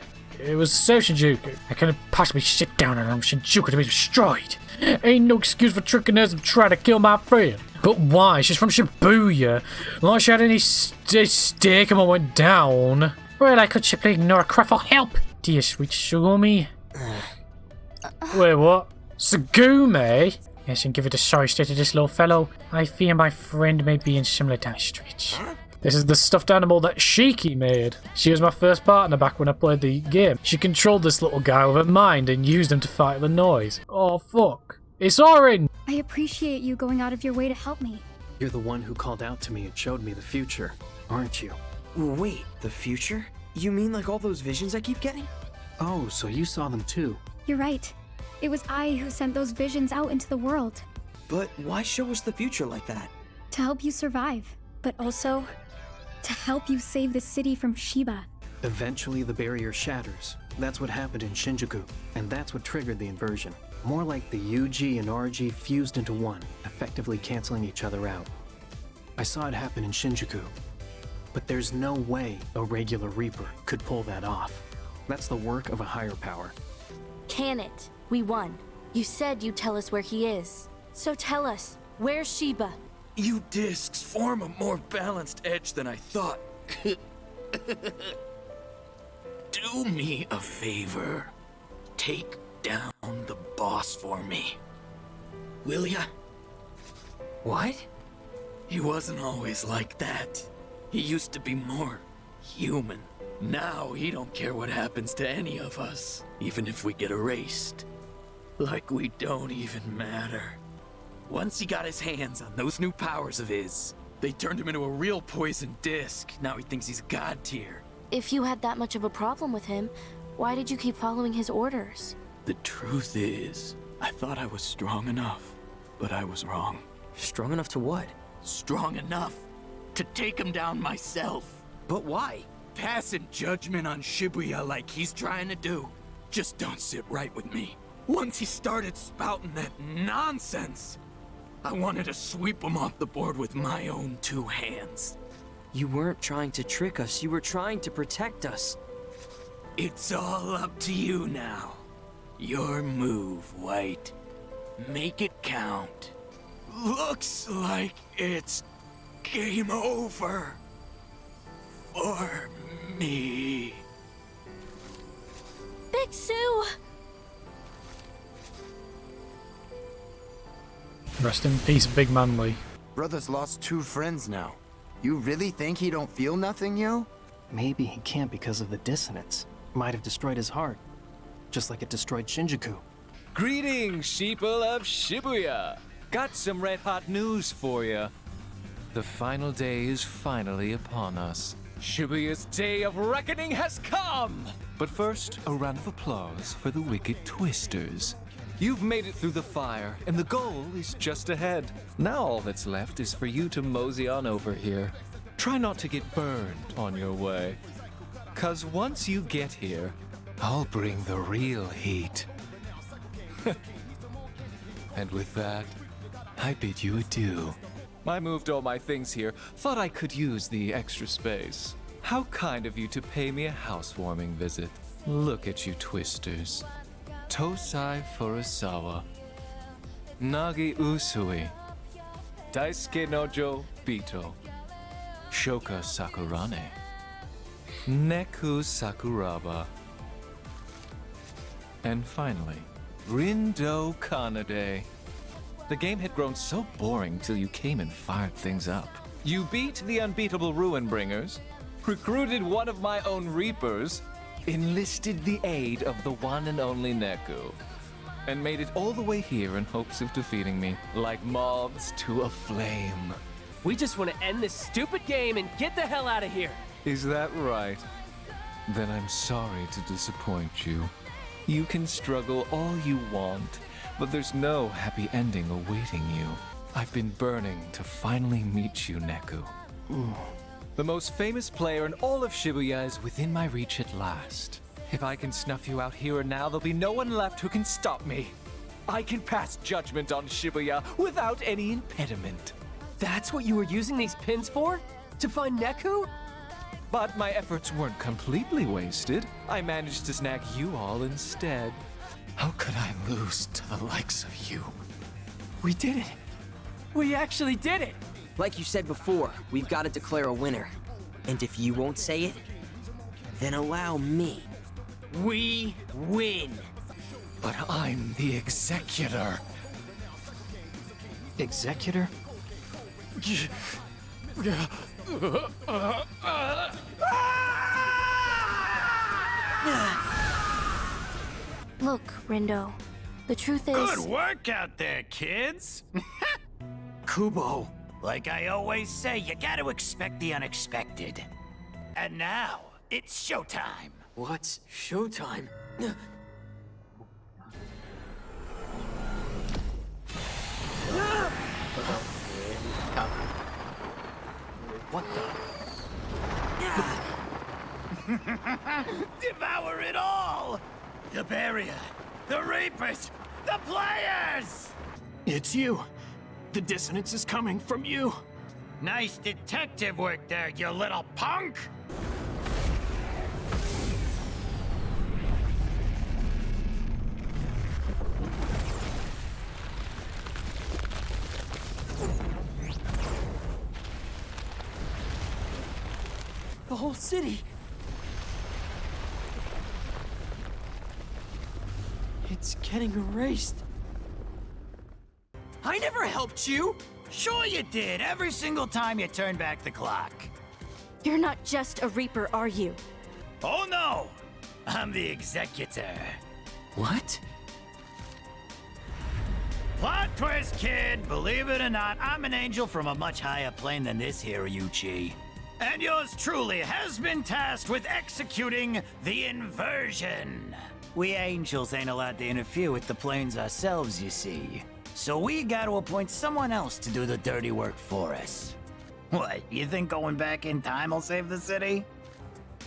it was so Shinjuku. I couldn't possibly sit down and allow Shinjuku to be destroyed. Ain't no excuse for tricking us and trying to kill my friend. But why? She's from Shibuya. Unless she had any stake and what went down. Well, I could simply ignore a cry for help. Dear sweet Sugumi. Wait, what? Sugume? Yes, and give it a sorry state to this little fellow. I fear my friend may be in similar dire straits. This is the stuffed animal that Shiki made. She was my first partner back when I played the game. She controlled this little guy with her mind and used him to fight the noise. Oh, fuck. It's Orin! I appreciate you going out of your way to help me. You're the one who called out to me and showed me the future, aren't you? Wait, the future? You mean like all those visions I keep getting? Oh, so you saw them too. You're right. It was I who sent those visions out into the world. But why show us the future like that? To help you survive, but also to help you save the city from Shiba. Eventually the barrier shatters. That's what happened in Shinjuku, and that's what triggered the inversion. More like the UG and RG fused into one, effectively canceling each other out. I saw it happen in Shinjuku. But there's no way a regular Reaper could pull that off. That's the work of a higher power. Can it? We won. You said you'd tell us where he is. So tell us, where's Sheba? You discs form a more balanced edge than I thought. Do me a favor. Take down the boss for me. Will ya? What? He wasn't always like that. He used to be more human. Now he don't care what happens to any of us, even if we get erased. Like we don't even matter. Once he got his hands on those new powers of his, they turned him into a real poison disc. Now he thinks he's god tier. If you had that much of a problem with him, why did you keep following his orders? The truth is, I thought I was strong enough, but I was wrong. Strong enough to what? Strong enough to take him down myself. But why? Passing judgment on Shibuya like he's trying to do just don't sit right with me. Once he started spouting that nonsense, I wanted to sweep him off the board with my own two hands. You weren't trying to trick us, you were trying to protect us. It's all up to you now. Your move, White. Make it count. Looks like it's game over. For me. Big Sue! Rest in peace, Big Manly. Brother's lost 2 friends now. You really think he don't feel nothing, yo? Maybe he can't because of the dissonance. Might have destroyed his heart, just like it destroyed Shinjuku. Greetings, sheeple of Shibuya! Got some red-hot news for you. The final day is finally upon us. Shibuya's day of reckoning has come! But first, a round of applause for the Wicked Twisters. You've made it through the fire, and the goal is just ahead. Now all that's left is for you to mosey on over here. Try not to get burned on your way. 'Cause once you get here, I'll bring the real heat. And with that, I bid you adieu. I moved all my things here. Thought I could use the extra space. How kind of you to pay me a housewarming visit. Look at you twisters. Tosai Furusawa. Nagi Usui. Daisuke Nojo Bito. Shoka Sakurane. Neku Sakuraba. And finally, Rindo Kanade. The game had grown so boring till you came and fired things up. You beat the unbeatable Ruinbringers, recruited one of my own Reapers, enlisted the aid of the one and only Neku, and made it all the way here in hopes of defeating me, like moths to a flame. We just want to end this stupid game and get the hell out of here. Is that right? Then I'm sorry to disappoint you. You can struggle all you want, but there's no happy ending awaiting you. I've been burning to finally meet you, Neku. The most famous player in all of Shibuya is within my reach at last. If I can snuff you out here and now, there'll be no one left who can stop me. I can pass judgment on Shibuya without any impediment. That's what you were using these pins for? To find Neku? But my efforts weren't completely wasted. I managed to snag you all instead. How could I lose to the likes of you? We did it. We actually did it. Like you said before, we've got to declare a winner. And if you won't say it, then allow me. We win. But I'm the executor. Executor? Look, Rindo, the truth is... Good work out there, kids! Kubo, like I always say, you gotta expect the unexpected. And now, it's showtime! What's showtime? What the? Devour it all! The barrier, the Reapers, the players! It's you! The dissonance is coming from you! Nice detective work there, you little punk! The whole city. It's getting erased. I never helped you! Sure you did, every single time you turned back the clock. You're not just a Reaper, are you? Oh no! I'm the Executor. What? Plot twist, kid! Believe it or not, I'm an angel from a much higher plane than this here, Yuchi. And yours truly has been tasked with executing the inversion. We angels ain't allowed to interfere with the planes ourselves, you see. So we gotta appoint someone else to do the dirty work for us. What, you think going back in time will save the city?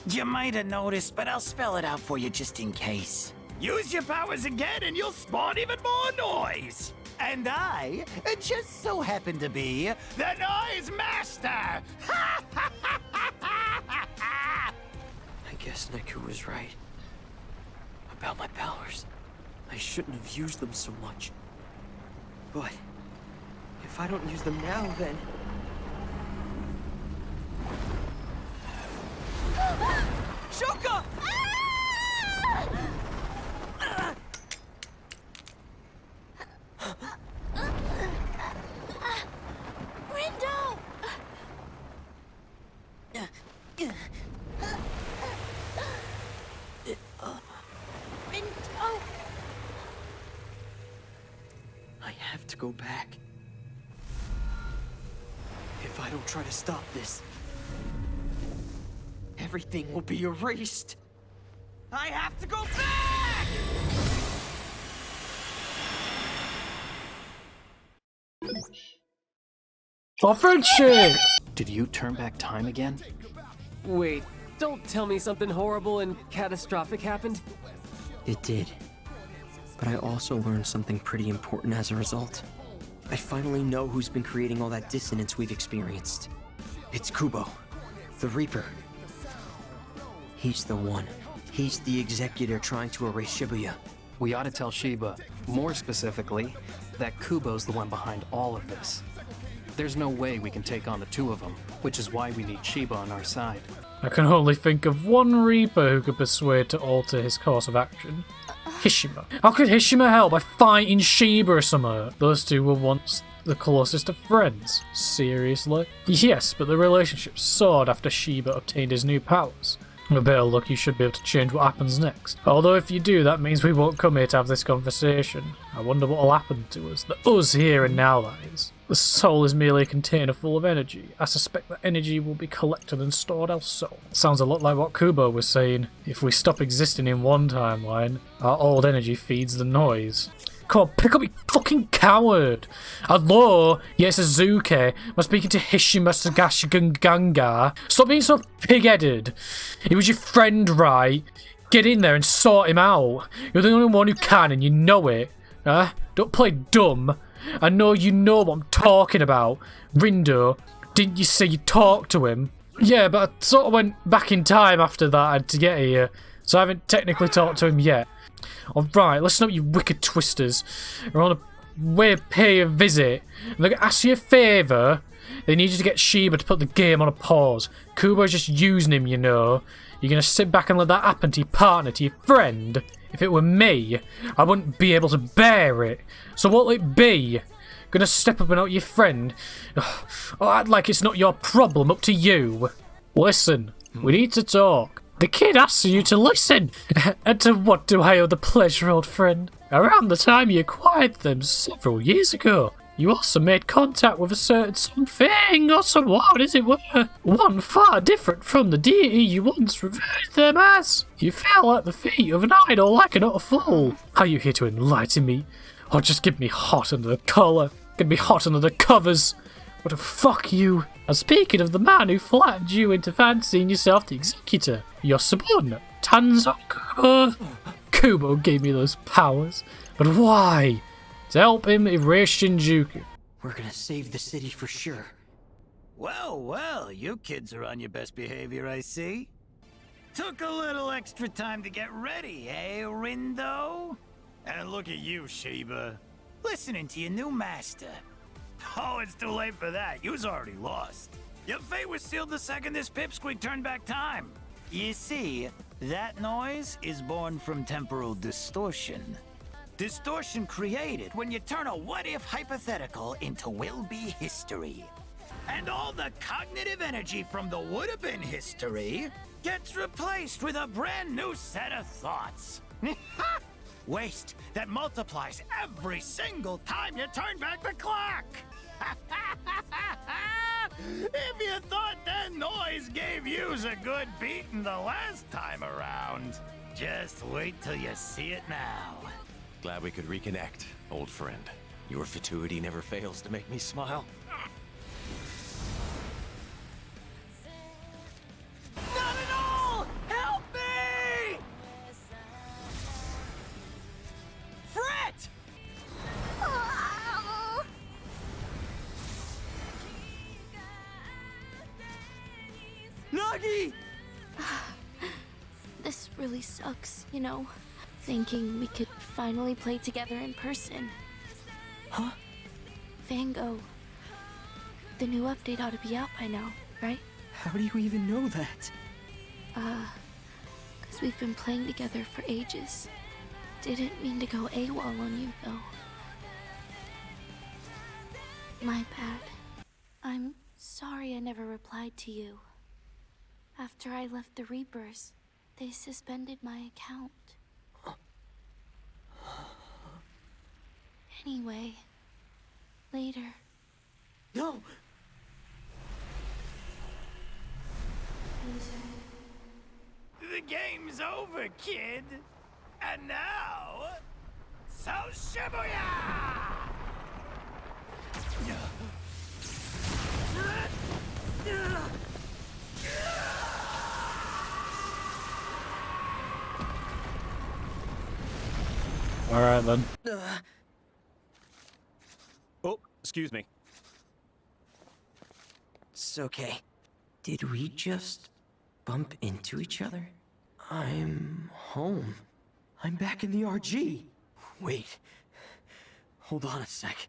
You might have noticed, but I'll spell it out for you just in case. Use your powers again and you'll spawn even more noise! And I just so happen to be the Noise Master! I guess Neku was right. About my powers. I shouldn't have used them so much. But if I don't use them now, then... Shuka! Rindo! Rindo! I have to go back. If I don't try to stop this, everything will be erased. I have to go back! For friendship! Did you turn back time again? Wait, don't tell me something horrible and catastrophic happened. It did. But I also learned something pretty important as a result. I finally know who's been creating all that dissonance we've experienced. It's Kubo, the Reaper. He's the one. He's the Executor trying to erase Shibuya. We ought to tell Shiba, more specifically, that Kubo's the one behind all of this. There's no way we can take on the two of them, which is why we need Shiba on our side. I can only think of one Reaper who could persuade to alter his course of action. Hishima. How could Hishima help by fighting Shiba or something? Those two were once the closest of friends. Seriously? Yes, but the relationship soared after Shiba obtained his new powers. With a bit of luck, you should be able to change what happens next. Although if you do, that means we won't come here to have this conversation. I wonder what will happen to us. The us here and now, that is. The soul is merely a container full of energy. I suspect that energy will be collected and stored elsewhere. Sounds a lot like what Kubo was saying. If we stop existing in one timeline, our old energy feeds the noise. Come on, pick up, you fucking coward! Hello? Yes, Azuki. I'm speaking to Hishima Sagashi Ganga. Stop being so pig-headed. He was your friend, right? Get in there and sort him out. You're the only one who can, and you know it. Don't play dumb. I know you know what I'm talking about. Rindo, didn't you say you talked to him? Yeah, but I sort of went back in time after that to get here, so I haven't technically talked to him yet. Alright, listen up, you wicked twisters. We're on a way to pay a visit. They're going to ask you a favour. They need you to get Shiba to put the game on a pause. Kubo's just using him, you know. You're going to sit back and let that happen to your partner, to your friend? If it were me, I wouldn't be able to bear it. So what'll it be? Gonna step up and out your friend? Oh, act like it's not your problem, up to you. Listen, we need to talk. The kid asks you to listen. And to what do I owe the pleasure, old friend? Around the time you acquired them several years ago, you also made contact with a certain something or someone, as it were. One far different from the deity you once revered them as. You fell at the feet of an idol like an utter fool. Are you here to enlighten me? Or just give me hot under the collar? Get me hot under the covers? What a fuck you. And speaking of the man who flattered you into fancying yourself the Executor, your subordinate, Tanzo Kubo. Kubo gave me those powers. But why? To help him erase Shinjuku. We're gonna save the city for sure. Well, well, you kids are on your best behavior, I see. Took a little extra time to get ready, eh, Rindo? And look at you, Sheba. Listening to your new master. Oh, it's too late for that. You was already lost. Your fate was sealed the second this pipsqueak turned back time. You see, that noise is born from temporal distortion. Distortion created when you turn a what-if hypothetical into will-be history. And all the cognitive energy from the would-have-been history gets replaced with a brand new set of thoughts. Waste that multiplies every single time you turn back the clock. If you thought that noise gave yous a good beating the last time around, just wait till you see it now. Glad we could reconnect, old friend. Your fatuity never fails to make me smile. Not at all! Help me! Fret! Nagi! This really sucks, you know. Thinking we could finally play together in person. Huh? Fango. The new update ought to be out by now, right? How do you even know that? Because we've been playing together for ages. Didn't mean to go AWOL on you, though. My bad. I'm sorry I never replied to you. After I left the Reapers, they suspended my account. Anyway, later. No! The game's over, kid. And now, South Shibuya! Alright then. Oh, excuse me. It's okay. Did we just bump into each other? I'm home. I'm back in the RG. Wait. Hold on a sec.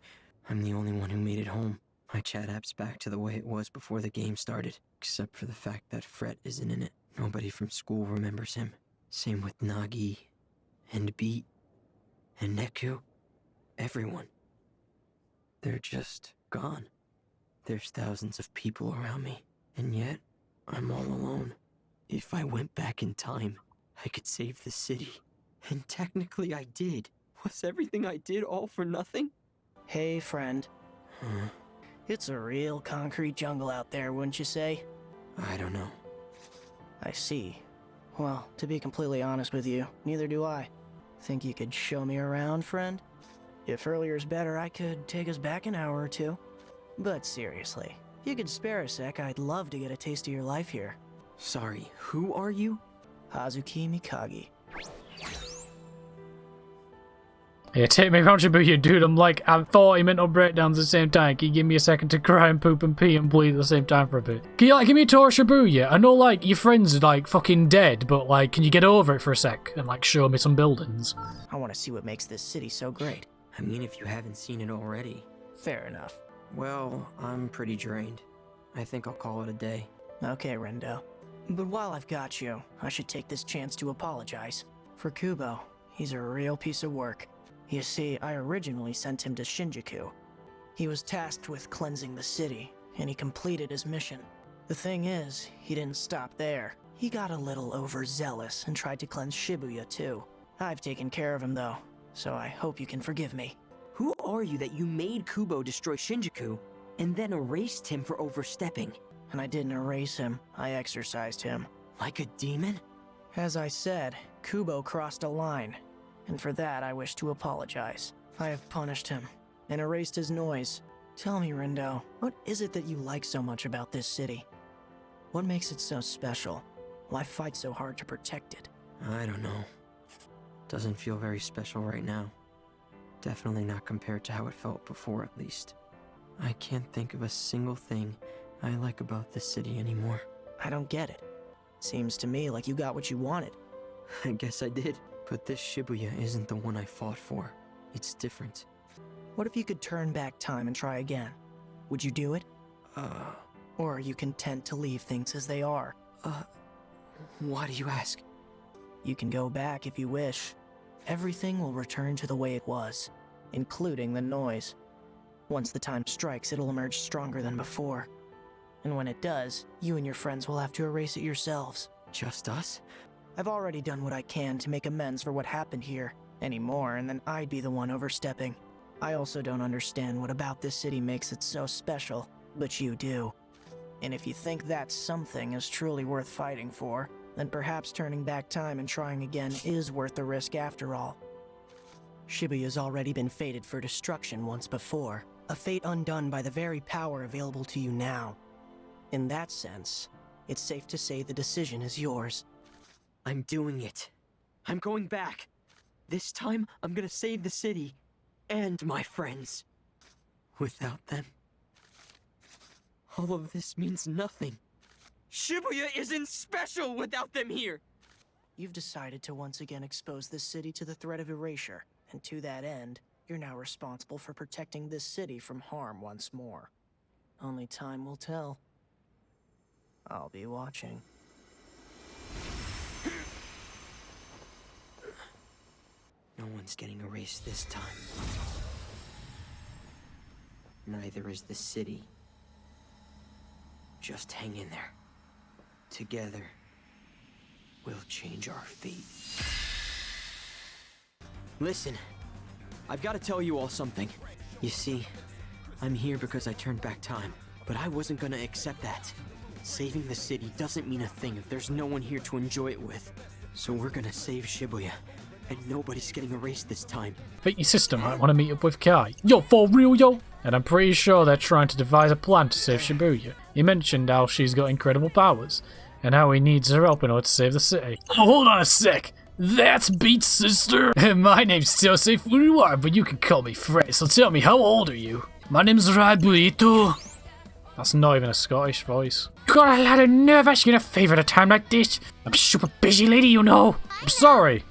I'm the only one who made it home. My chat app's back to the way it was before the game started, except for the fact that Fret isn't in it. Nobody from school remembers him. Same with Nagi, and Beat, and Neku. Everyone. They're just gone. There's thousands of people around me, and yet I'm all alone. If I went back in time, I could save the city. And technically I did. Was everything I did all for nothing? Hey, friend. It's a real concrete jungle out there, wouldn't you say? I don't know. I see. Well, to be completely honest with you, neither do I. Think you could show me around, friend? If earlier's better, I could take us back an hour or two. But seriously, if you could spare a sec, I'd love to get a taste of your life here. Sorry, who are you? Hazuki Mikagi. Yeah, take me around Shibuya, dude. I'm like, I'm 40 mental breakdowns at the same time. Can you give me a second to cry and poop and pee and bleed at the same time for a bit? Can you, like, give me a tour of Shibuya? I know, like, your friends are, like, fucking dead, but, like, can you get over it for a sec and, like, show me some buildings? I want to see what makes this city so great. I mean, if you haven't seen it already. Fair enough. Well, I'm pretty drained. I think I'll call it a day. Okay, Rindo. But while I've got you, I should take this chance to apologize. For Kubo, he's a real piece of work. You see, I originally sent him to Shinjuku. He was tasked with cleansing the city, and he completed his mission. The thing is, he didn't stop there. He got a little overzealous and tried to cleanse Shibuya too. I've taken care of him though, so I hope you can forgive me. Who are you that you made Kubo destroy Shinjuku, and then erased him for overstepping? And I didn't erase him, I exorcised him. Like a demon? As I said, Kubo crossed a line. And for that, I wish to apologize. I have punished him and erased his noise. Tell me, Rindo, what is it that you like so much about this city? What makes it so special? Why fight so hard to protect it? I don't know. Doesn't feel very special right now. Definitely not compared to how it felt before, at least. I can't think of a single thing I like about this city anymore. I don't get it. Seems to me like you got what you wanted. I guess I did. But this Shibuya isn't the one I fought for. It's different. What if you could turn back time and try again? Would you do it? Or are you content to leave things as they are? Why do you ask? You can go back if you wish. Everything will return to the way it was, including the noise. Once the time strikes, it'll emerge stronger than before. And when it does, you and your friends will have to erase it yourselves. Just us? I've already done what I can to make amends for what happened here. Any more, and then I'd be the one overstepping. I also don't understand what about this city makes it so special, but you do. And if you think that something is truly worth fighting for, then perhaps turning back time and trying again is worth the risk after all. Shibuya's already been fated for destruction once before, a fate undone by the very power available to you now. In that sense, it's safe to say the decision is yours. I'm doing it. I'm going back. This time, I'm gonna save the city. And my friends. Without them, all of this means nothing. Shibuya isn't special without them here! You've decided to once again expose this city to the threat of erasure, and to that end, you're now responsible for protecting this city from harm once more. Only time will tell. I'll be watching. No one's getting erased this time. Neither is the city. Just hang in there. Together, we'll change our fate. Listen, I've got to tell you all something. You see, I'm here because I turned back time, but I wasn't gonna accept that. Saving the city doesn't mean a thing if there's no one here to enjoy it with. So we're gonna save Shibuya. And nobody's getting erased this time. I think your sister might want to meet up with Kai. Yo, for real, yo? And I'm pretty sure they're trying to devise a plan to save Shibuya. You mentioned how she's got incredible powers, and how he needs her help in order to save the city. Oh, hold on a sec. That's Beat's sister. My name's Sosei Furuwa, but you can call me Fred. So tell me, how old are you? My name's Raibito. That's not even a Scottish voice. Got a lot of nerve asking a favour at a time like this. I'm a super busy lady, you know. I'm sorry,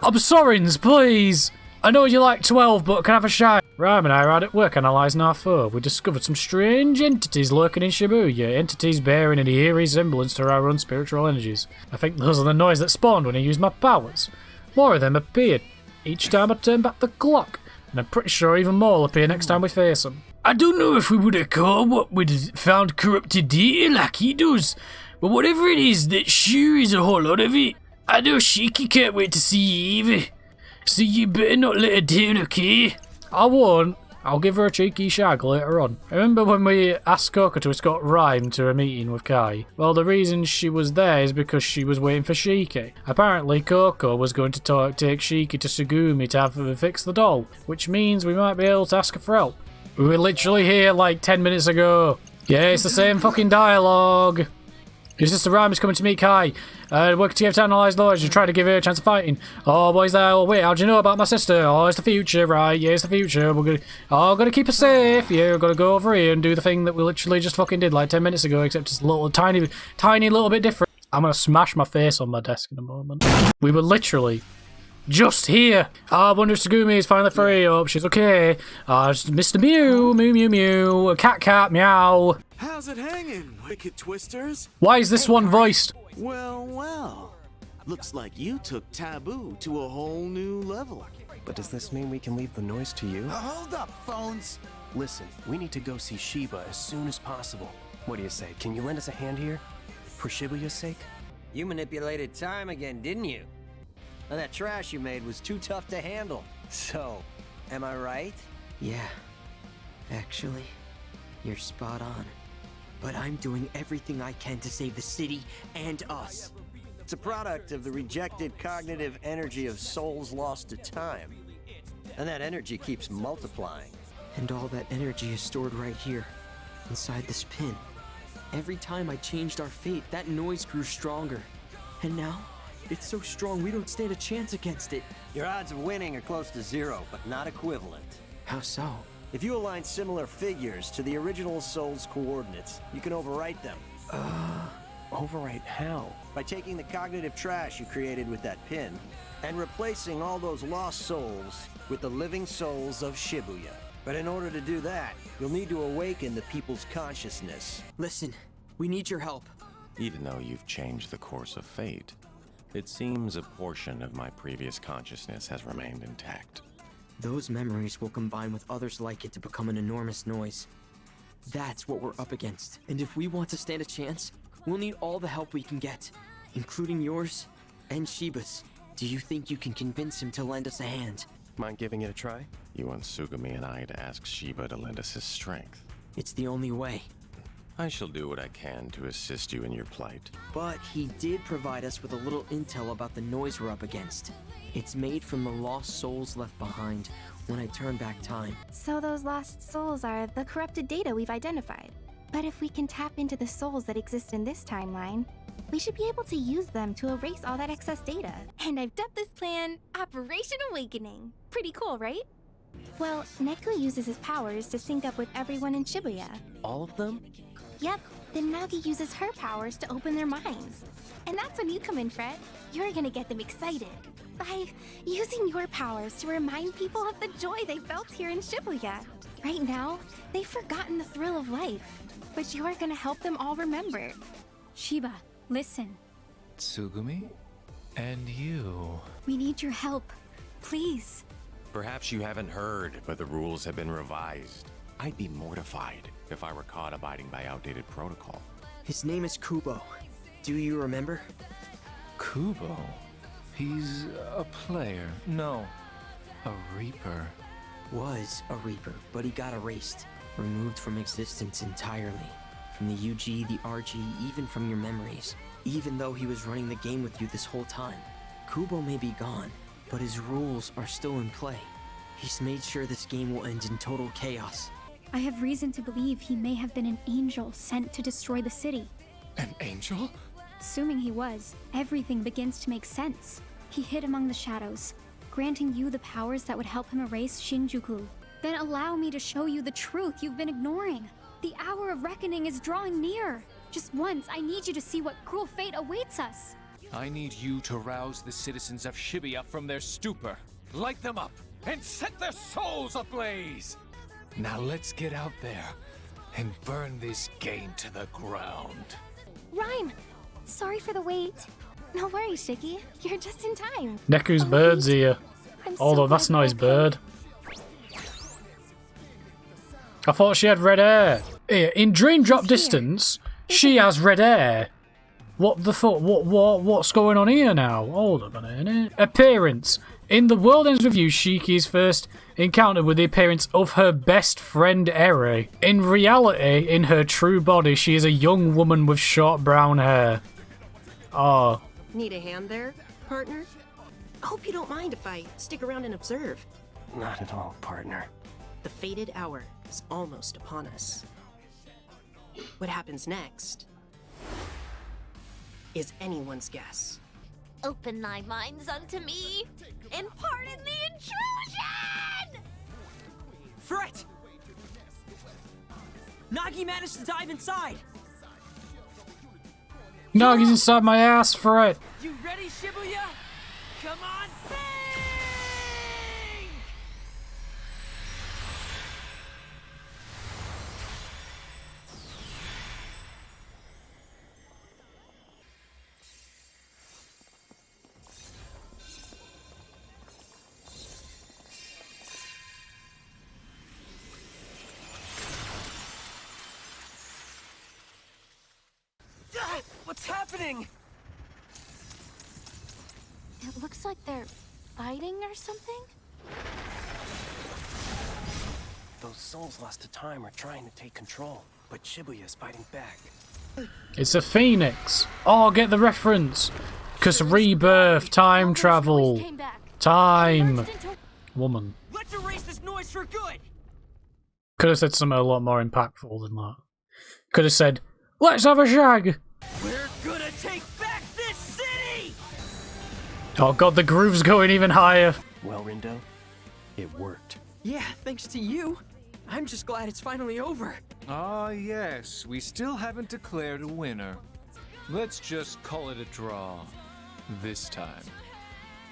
please! I know you're like 12, but can I have a shot? Ram and I are out at work analysing our foe. We discovered some strange entities lurking in Shibuya, entities bearing an eerie resemblance to our own spiritual energies. I think those are the noise that spawned when I used my powers. More of them appeared each time I turned back the clock, and I'm pretty sure even more will appear next time we face them. I don't know if we would have called what we'd found corrupted data like he does, but whatever it is, that sure is a whole lot of it. I know Shiki can't wait to see you either, so you better not let her down, okay? I won't. I'll give her a cheeky shag later on. Remember when we asked Coco to escort Rhyme to a meeting with Kai? Well, the reason she was there is because she was waiting for Shiki. Apparently, Coco was going to take Shiki to Sugumi to have her fix the doll, which means we might be able to ask her for help. We were literally here like 10 minutes ago. Yeah, it's the same fucking dialogue. Your sister Rhyme is coming to meet Kai. Working together to analyse laws. You try to give her a chance of fighting. Oh, boys, there. Oh, wait, how'd you know about my sister? Oh, it's the future, right? Yeah, it's the future. We're gonna keep her safe. Yeah, we're gonna go over here and do the thing that we literally just fucking did like 10 minutes ago, except it's a little tiny little bit different. I'm gonna smash my face on my desk in a moment. We were literally just here. I wonder if Sugumi is finally free. Oh, she's okay. Mr. Mew, Mew, Mew, Mew. Cat, meow. How's it hanging, wicked twisters? Why is this one voiced? Well. Looks like you took Taboo to a whole new level. But does this mean we can leave the noise to you? Hold up, phones! Listen, we need to go see Shiba as soon as possible. What do you say? Can you lend us a hand here? For Shibuya's sake? You manipulated time again, didn't you? And that trash you made was too tough to handle. So, am I right? Yeah. Actually, you're spot on. But I'm doing everything I can to save the city and us. It's a product of the rejected cognitive energy of souls lost to time. And that energy keeps multiplying. And all that energy is stored right here, inside this pin. Every time I changed our fate, that noise grew stronger. And now, it's so strong we don't stand a chance against it. Your odds of winning are close to zero, but not equivalent. How so? If you align similar figures to the original soul's coordinates, you can overwrite them. Overwrite how? By taking the cognitive trash you created with that pin and replacing all those lost souls with the living souls of Shibuya. But in order to do that, you'll need to awaken the people's consciousness. Listen, we need your help. Even though you've changed the course of fate, it seems a portion of my previous consciousness has remained intact. Those memories will combine with others like it to become an enormous noise. That's what we're up against. And if we want to stand a chance, we'll need all the help we can get, including yours and Shiba's. Do you think you can convince him to lend us a hand? Mind giving it a try? You want Tsugumi and I to ask Shiba to lend us his strength. It's the only way. I shall do what I can to assist you in your plight. But he did provide us with a little intel about the noise we're up against. It's made from the lost souls left behind when I turn back time. So those lost souls are the corrupted data we've identified. But if we can tap into the souls that exist in this timeline, we should be able to use them to erase all that excess data. And I've dubbed this plan Operation Awakening. Pretty cool, right? Well, Neku uses his powers to sync up with everyone in Shibuya. All of them? Yep, then Nagi uses her powers to open their minds. And that's when you come in, Fred. You're gonna get them excited by using your powers to remind people of the joy they felt here in Shibuya. Right now, they've forgotten the thrill of life, but you're gonna help them all remember. Shiba, listen. Tsugumi? And you? We need your help. Please. Perhaps you haven't heard, but the rules have been revised. I'd be mortified if I were caught abiding by outdated protocol. His name is Kubo. Do you remember? Kubo? He's a player. No, a Reaper. Was a Reaper, but he got erased. Removed from existence entirely. From the UG, the RG, even from your memories. Even though he was running the game with you this whole time. Kubo may be gone, but his rules are still in play. He's made sure this game will end in total chaos. I have reason to believe he may have been an angel sent to destroy the city. An angel? Assuming he was, everything begins to make sense. He hid among the shadows, granting you the powers that would help him erase Shinjuku. Then allow me to show you the truth you've been ignoring. The hour of reckoning is drawing near. Just once, I need you to see what cruel fate awaits us. I need you to rouse the citizens of Shibuya from their stupor, light them up, and set their souls ablaze! Now let's get out there and burn this game to the ground. Rhyme! Sorry for the wait. No worries, Shiki. You're just in time. Neku's bird's here. Although that's not his bird. I thought she had red hair. Here, in Dream Drop Distance, she has red hair. What the fuck? What's going on here now? Hold up a minute. Appearance. In the World Ends Review, Shiki is first encountered with the appearance of her best friend Eri. In reality, in her true body, she is a young woman with short brown hair. Oh. Need a hand there, partner? Hope you don't mind if I stick around and observe. Not at all, partner. The fated hour is almost upon us. What happens next is anyone's guess. Open thy minds unto me, and pardon the intrusion! Fret! Nagi managed to dive inside! Nagi's inside my ass for it. You ready, Shibuya? Come on, bang! What's happening? It looks like they're fighting or something? Those souls lost to time are trying to take control, but Shibuya's fighting back. It's a phoenix. Oh, get the reference. Because rebirth, time travel, time. Woman. Let's erase this noise for good! Could have said something a lot more impactful than that. Could have said, let's have a shag. We're gonna take back this city! Oh god, the groove's going even higher. Well, Rindo, it worked. Yeah, thanks to you. I'm just glad it's finally over. Ah, yes, we still haven't declared a winner. Let's just call it a draw. This time.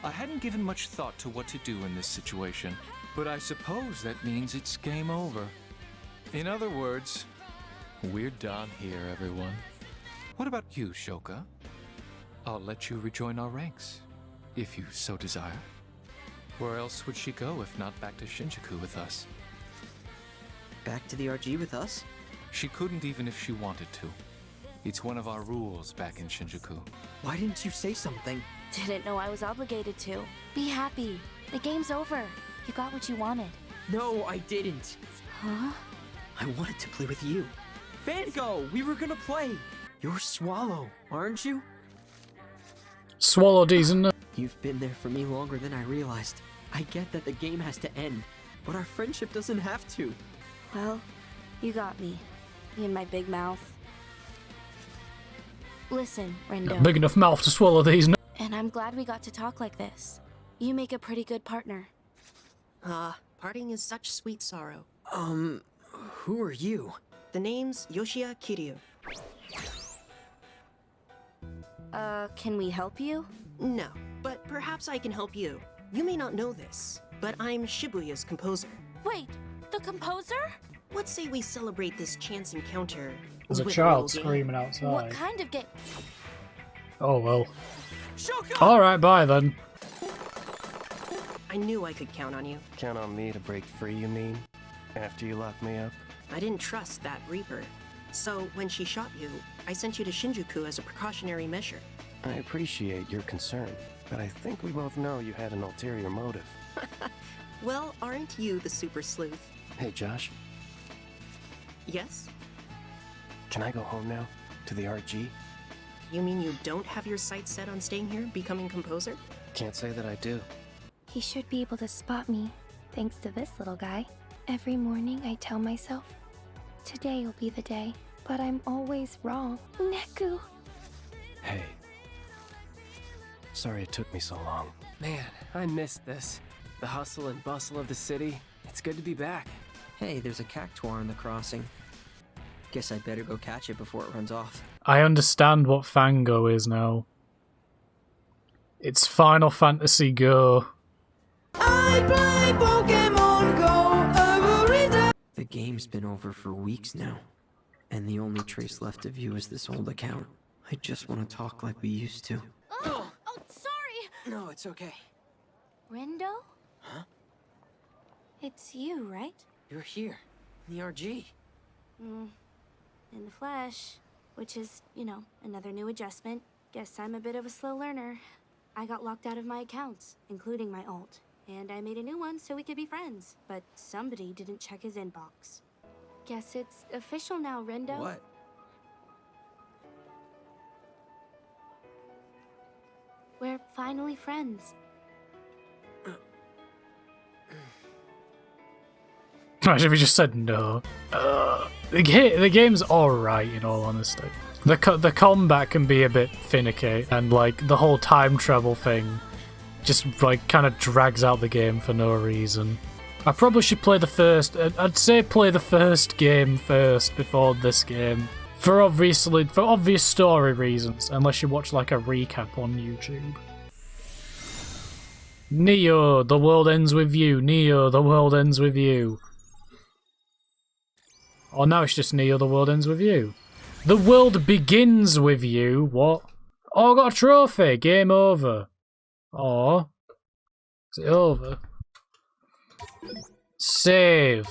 I hadn't given much thought to what to do in this situation, but I suppose that means it's game over. In other words, we're done here, everyone. What about you, Shoka? I'll let you rejoin our ranks, if you so desire. Where else would she go if not back to Shinjuku with us? Back to the RG with us? She couldn't even if she wanted to. It's one of our rules back in Shinjuku. Why didn't you say something? Didn't know I was obligated to. Be happy. The game's over. You got what you wanted. No, I didn't. Huh? I wanted to play with you. Fango, we were gonna play. You're Swallow, aren't you? Swallow decent. You've been there for me longer than I realized. I get that the game has to end, but our friendship doesn't have to. Well, you got me. Me and my big mouth. Listen, Rendo. Big enough mouth to swallow these. And I'm glad we got to talk like this. You make a pretty good partner. Parting is such sweet sorrow. Who are you? The name's Yoshiya Kiryu. Can we help you? No, but perhaps I can help you. You may not know this, but I'm Shibuya's composer. Wait, the composer? Let's say we celebrate this chance encounter. There's a with child little game. screaming outside. What kind of game? Oh well. Shoka! Alright, bye then. I knew I could count on you. Count on me to break free, you mean? After you locked me up? I didn't trust that Reaper. So when she shot you, I sent you to Shinjuku as a precautionary measure. I appreciate your concern, but I think we both know you had an ulterior motive. Well, aren't you the super sleuth? Hey, Josh, Yes? can I go home now? To the RG? You mean you don't have your sights set on staying here, becoming composer? Can't say that I do. He should be able to spot me, thanks to this little guy. Every morning I tell myself, today'll be the day, but I'm always wrong. Neku! Hey. Sorry it took me so long. Man, I missed this. The hustle and bustle of the city. It's good to be back. Hey, there's a cactuar in the crossing. Guess I'd better go catch it before it runs off. I understand what Fango is now. It's Final Fantasy Go. I play Pokemon Go every day. The game's been over for weeks now, and the only trace left of you is this old account. I just want to talk like we used to. Oh, sorry! No, it's okay. Rendo? Huh? It's you, right? You're here, in the RG. In the flesh. Which is, you know, another new adjustment. Guess I'm a bit of a slow learner. I got locked out of my accounts, including my alt. And I made a new one so we could be friends. But somebody didn't check his inbox. Guess it's official now, Rendo. What? We're finally friends. Imagine if he just said no. The game's alright, in all honesty. The combat can be a bit finicky, and like the whole time travel thing just like kind of drags out the game for no reason. I probably should play the first. I'd say play the first game first before this game, for obvious story reasons. Unless you watch like a recap on YouTube. Neo, the world ends with you. Neo, the world ends with you. Oh, now it's just Neo, the world ends with you. The world begins with you. What? Oh, I got a trophy. Game over. Oh. Is it over? Save.